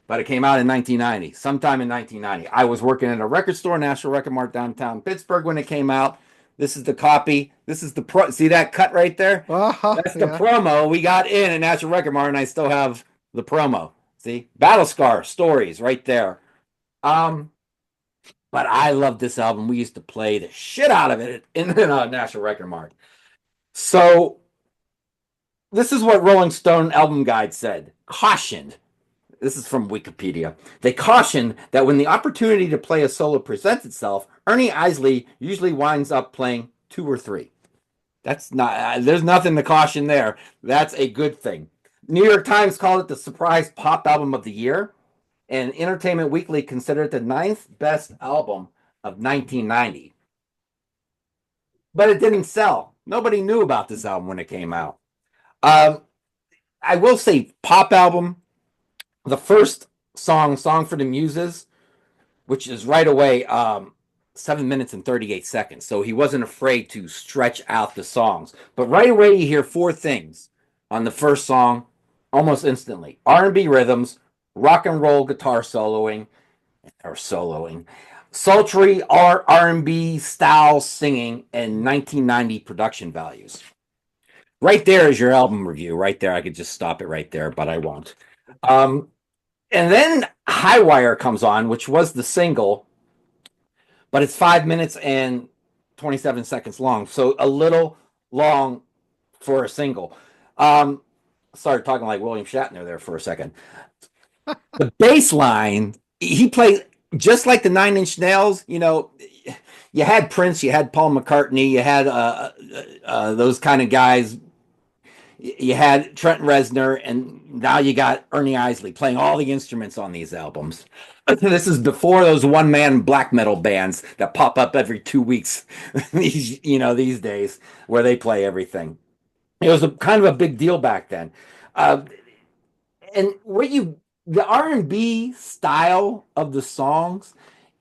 S1: But it came out in 1990, sometime in 1990. I was working at a record store, National Record Mart downtown Pittsburgh when it came out. This is the copy. This is the see that cut right there? That's the promo we got in at National Record Mart, and I still have the promo. See, Battle Scar Stories right there. But I love this album. We used to play the shit out of it in National Record Mart. So this is what Rolling Stone Album Guide said. Cautioned. This is from Wikipedia. They cautioned that when the opportunity to play a solo presents itself, Ernie Isley usually winds up playing 2 or 3. That's not, there's nothing to caution there. That's a good thing. New York Times called it the surprise pop album of the year, and Entertainment Weekly considered it the 9th best album of 1990. But it didn't sell. Nobody knew about this album when it came out. I will say, pop album, the first song, Song for the Muses, which is right away 7 minutes and 38 seconds. So he wasn't afraid to stretch out the songs. But right away you hear 4 things on the first song almost instantly. R&B rhythms, rock and roll guitar soloing, sultry R&B style singing, and 1990 production values. Right there is your album review. Right there. I could just stop it right there, but I won't. And then High Wire comes on, which was the single, but it's 5 minutes and 27 seconds long. So a little long for a single. Started talking like William Shatner there for a second. The bass line, he played just like the Nine Inch Nails. You know, you had Prince, you had Paul McCartney, you had those kind of guys. You had Trent Reznor, and now you got Ernie Isley playing all the instruments on these albums. This is before those one-man black metal bands that pop up every 2 weeks, these days, where they play everything. It was kind of a big deal back then. And the R&B style of the songs,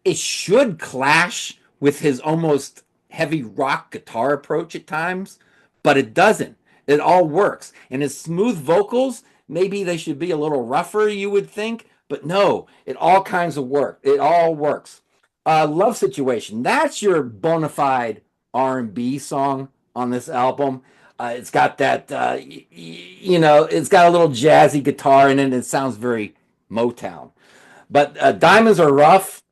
S1: it should clash with his almost heavy rock guitar approach at times, but it doesn't. It all works. And his smooth vocals, maybe they should be a little rougher, you would think, but no, it all kinds of work. It all works. Love Situation, that's your bona fide R&B song on this album. It's got that, it's got a little jazzy guitar in it, and it sounds very Motown. But Diamonds Are Rough,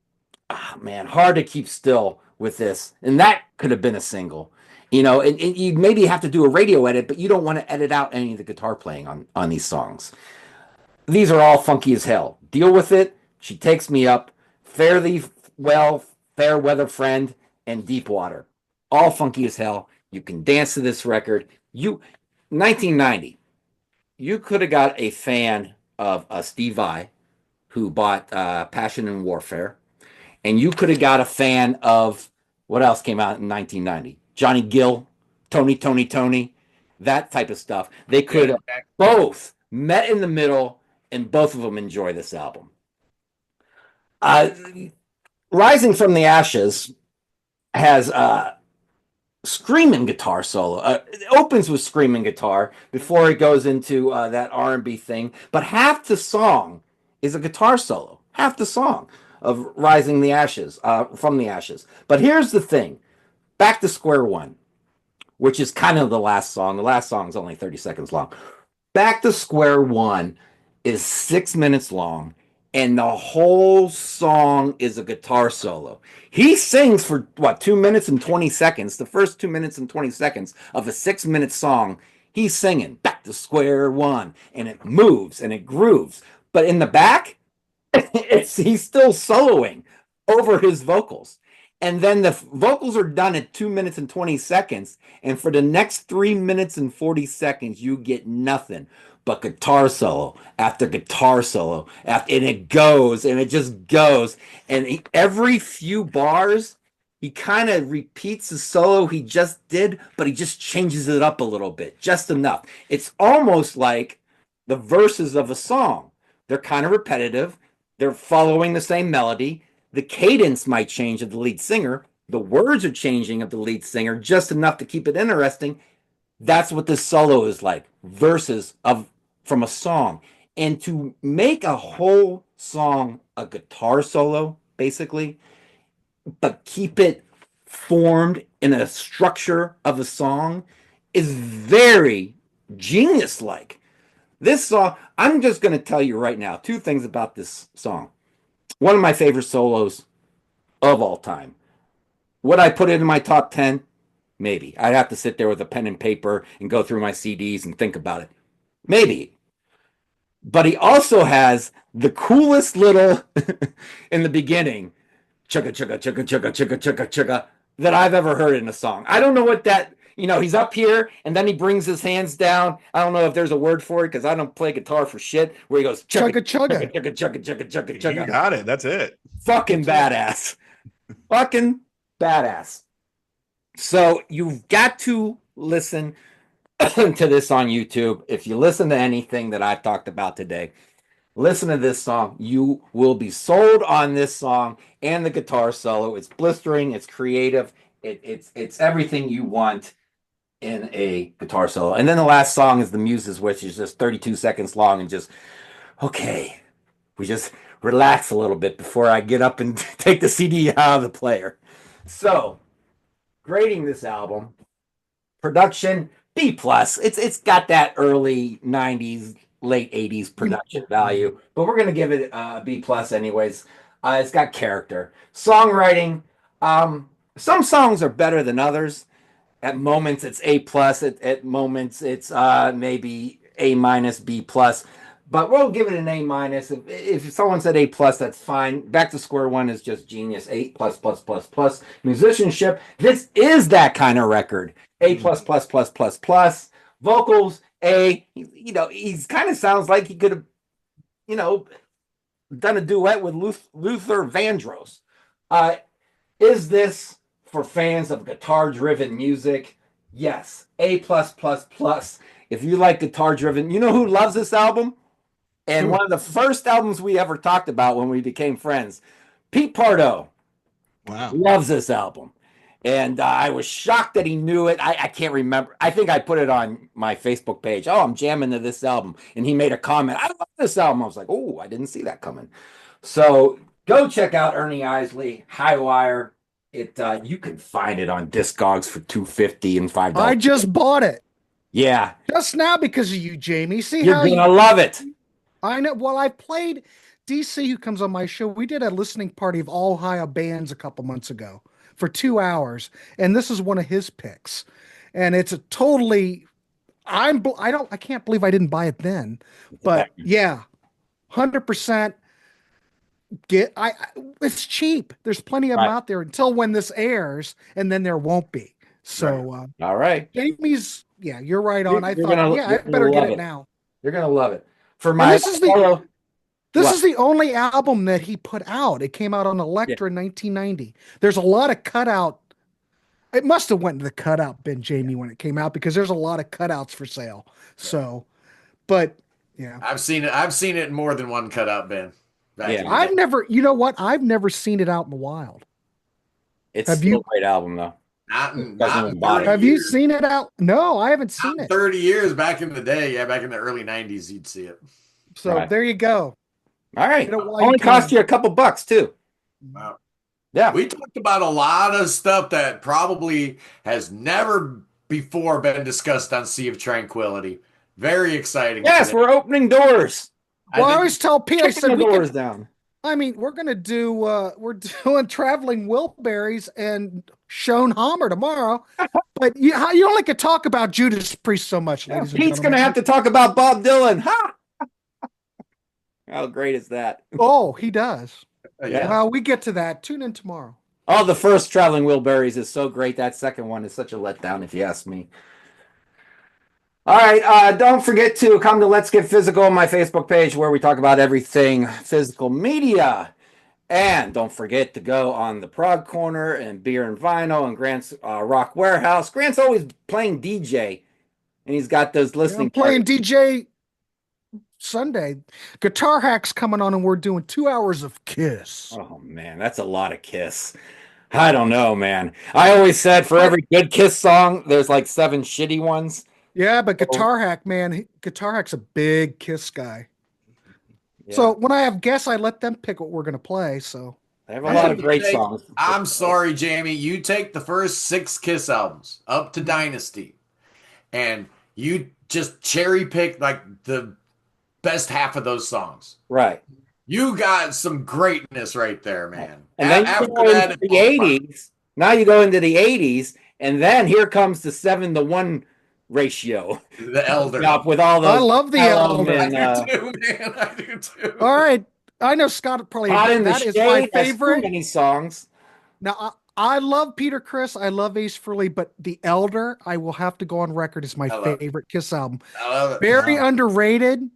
S1: man, hard to keep still with this. And that could have been a single. And you maybe have to do a radio edit, but you don't want to edit out any of the guitar playing on these songs. These are all funky as hell. Deal With It, She Takes Me Up, Fare Thee Well, Fair Weather Friend, and Deep Water. All funky as hell. You can dance to this record. 1990, you could have got a fan of Steve Vai, who bought Passion and Warfare, and you could have got a fan of what else came out in 1990? Johnny Gill, Tony, that type of stuff. They could have both met in the middle, and both of them enjoy this album. Rising from the Ashes has screaming guitar solo. It opens with screaming guitar before it goes into that R&B thing, but half the song is a guitar solo. Half the song of Rising the Ashes, from the Ashes. But here's the thing. Back to Square One, which is kind of the last song. The last song is only 30 seconds long. Back to Square One is 6 minutes long, and the whole song is a guitar solo. He sings for, 2 minutes and 20 seconds. The first 2 minutes and 20 seconds of a 6 minute song, he's singing Back to Square One, and it moves and it grooves. But in the back, he's still soloing over his vocals. And then the vocals are done at 2 minutes and 20 seconds. And for the next 3 minutes and 40 seconds, you get nothing but guitar solo after guitar solo. And it goes and it just goes. And every few bars, he kind of repeats the solo he just did, but he just changes it up a little bit, just enough. It's almost like the verses of a song. They're kind of repetitive. They're following the same melody. The cadence might change of the lead singer. The words are changing of the lead singer just enough to keep it interesting. That's what this solo is like, verses from a song. And to make a whole song a guitar solo, basically, but keep it formed in a structure of a song is very genius-like. This song, I'm just going to tell you right now 2 things about this song. One of my favorite solos of all time. Would I put it in my top 10? Maybe. I'd have to sit there with a pen and paper and go through my CDs and think about it. Maybe. But he also has the coolest little, in the beginning, chugga, chugga, chugga, chugga, chugga, chugga, chugga, that I've ever heard in a song. I don't know what that, he's up here and then he brings his hands down. I don't know if there's a word for it because I don't play guitar for shit, where he goes chugga, chugga, chugga, chugga, chugga, chugga, chugga.
S4: You got it. That's it.
S1: Fucking badass. Fucking badass. So you've got to listen to this on YouTube. If you listen to anything that I've talked about today, listen to this song. You will be sold on this song and the guitar solo. It's blistering. It's creative. It's everything you want in a guitar solo. And then the last song is The Muses, which is just 32 seconds long and just, okay, we just relax a little bit before I get up and take the CD out of the player. So, grading this album, production, B+. It's got that early 90s, late 80s production value, but we're going to give it a B+ anyways. It's got character. Songwriting, some songs are better than others. At moments, it's A+. At moments, it's maybe A-, B+. But we'll give it an A-. If someone said A+, that's fine. Back to Square One is just genius. A+++++. Musicianship, this is that kind of record. A++++++. Vocals, A. He's kind of sounds like he could have, done a duet with Luther Vandross. Is this for fans of guitar-driven music? Yes. A+++. If you like guitar-driven, you know who loves this album? And one of the first albums we ever talked about when we became friends, Pete Pardo.
S4: Wow.
S1: Loves this album. And I was shocked that he knew it. I can't remember. I think I put it on my Facebook page. Oh, I'm jamming to this album. And he made a comment. I love this album. I was like, oh, I didn't see that coming. So go check out Ernie Isley, High Wire. You can find it on Discogs for $2.50 and $5.
S3: I just bought it.
S1: Yeah.
S3: Just now because of you, Jamie. See
S1: You're
S3: how
S1: going to love it.
S3: I know. Well, I played DC, who comes on my show. We did a listening party of all Ohio bands a couple months ago for 2 hours, and this is one of his picks. And it's a totally, I can't believe I didn't buy it then, but yeah, 100%. It's cheap. There's plenty of them out there until when this airs, and then there won't be. So,
S1: all right,
S3: Jamie's, yeah, you're right on. I better get it now.
S1: You're gonna love it. For my
S3: this is the only album that he put out. It came out on Elektra in 1990. There's a lot of cutout. It must have went to the cutout bin, Jamie, when it came out, because there's a lot of cutouts for sale. So, but yeah,
S2: I've seen it in more than one cutout bin.
S3: I've never seen it out in the wild.
S1: It's a great album though.
S2: Have
S3: you seen it out? No, I haven't seen it.
S2: 30 years back in the day. Yeah, back in the early 90s, you'd see it.
S3: So there you go.
S1: All right. Only cost you a couple bucks too.
S2: Wow.
S1: Yeah.
S2: We talked about a lot of stuff that probably has never before been discussed on Sea of Tranquility. Very exciting.
S1: Yes, today. We're opening doors.
S3: Well, I always tell Pete, I said,
S1: doors down.
S3: I mean, we're going to do, we're doing Traveling Wilburys and Schoenhammer tomorrow, but you only could talk about Judas Priest so much, ladies and gentlemen.
S1: Pete's going to have to talk about Bob Dylan. Ha! How great is that?
S3: Oh, he does.
S2: Yeah.
S3: Well, we get to that. Tune in tomorrow.
S1: Oh, the first Traveling Wilburys is so great. That second one is such a letdown, if you ask me. All right, don't forget to come to Let's Get Physical, my Facebook page, where we talk about everything physical media. And don't forget to go on the Prog Corner and Beer and Vinyl and Grant's Rock Warehouse. Grant's always playing DJ, and he's got those listening.
S3: I'm playing DJ Sunday. Guitar Hack's coming on, and we're doing 2 hours of Kiss.
S1: Oh man, that's a lot of Kiss. I don't know, man. I always said for every good Kiss song, there's like 7 shitty ones.
S3: Yeah, but Guitar Hack, man, Guitar Hack's a big Kiss guy.
S1: Yeah.
S3: So when I have guests, I let them pick what we're going to play. So
S1: I have a lot of great songs.
S2: I'm sorry, Jamie. You take the first 6 Kiss albums up to Dynasty, and you just cherry pick like the best half of those songs.
S1: Right.
S2: You got some greatness right there, man.
S1: And then you go into the 80s. Now you go into the 80s, and then here comes the 7-to-1 ratio.
S2: The Elder.
S1: With all those.
S3: I love the Elder.
S2: I do too, man. I do too.
S3: All right. I know Scott probably that is my favorite.
S1: Many songs.
S3: Now I love Peter Criss. I love Ace Frehley, but The Elder, I will have to go on record, is my favorite Kiss album.
S2: I love it.
S3: Very underrated.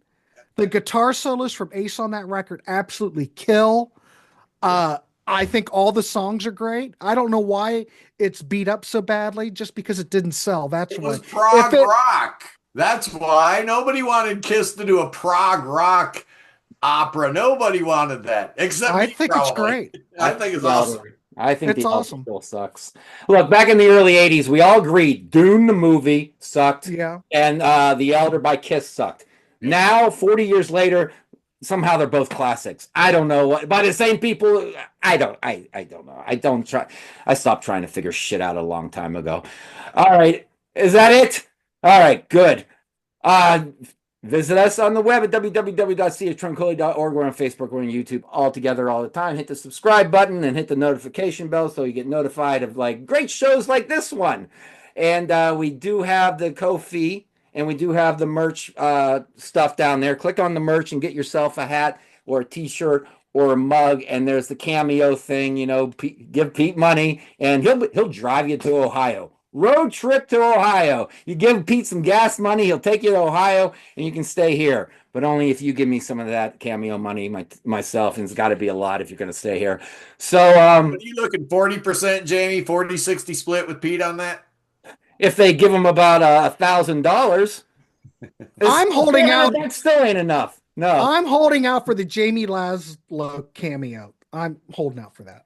S3: The guitar solos from Ace on that record absolutely kill. I think all the songs are great. I don't know why it's beat up so badly, just because it didn't sell. That's why.
S2: It was prog rock. That's why nobody wanted Kiss to do a prog rock opera. Nobody wanted that, except
S3: I think
S2: probably.
S3: It's great.
S2: I think it's awesome.
S1: I think
S3: it's awesome.
S1: Still sucks. Look, back in the early 80s, we all agreed Dune the movie sucked.
S3: Yeah.
S1: And The Elder by Kiss sucked. Now, 40 years later, somehow they're both classics. I don't know what, by the same people. I don't know. I stopped trying to figure shit out a long time ago. All right. Is that it? All right, good. Visit us on the web at www.chtranquility.org. We're on Facebook, we're on YouTube, all together all the time. Hit the subscribe button and hit the notification bell so you get notified of like great shows like this one. And we do have the Ko-fi. And we do have the merch stuff down there. Click on the merch and get yourself a hat or a t-shirt or a mug. And there's the Cameo thing, give Pete money and he'll drive you to Ohio. Road trip to Ohio. You give Pete some gas money, he'll take you to Ohio and you can stay here. But only if you give me some of that Cameo money myself. And it's got to be a lot if you're going to stay here. So
S2: are you looking 40%, Jamie? 40-60 split with Pete on that?
S1: If they give him about $1,000,
S3: I'm holding out.
S1: That still ain't enough. No,
S3: I'm holding out for the Jamie Laszlo cameo. I'm holding out for that.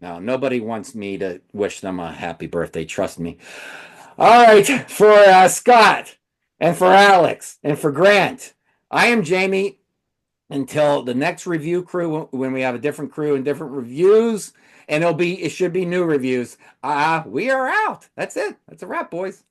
S1: No, nobody wants me to wish them a happy birthday. Trust me. All right, for Scott and for Alex and for Grant, I am Jamie. Until the next review crew, when we have a different crew and different reviews. And it should be new reviews. We are out. That's it. That's a wrap, boys.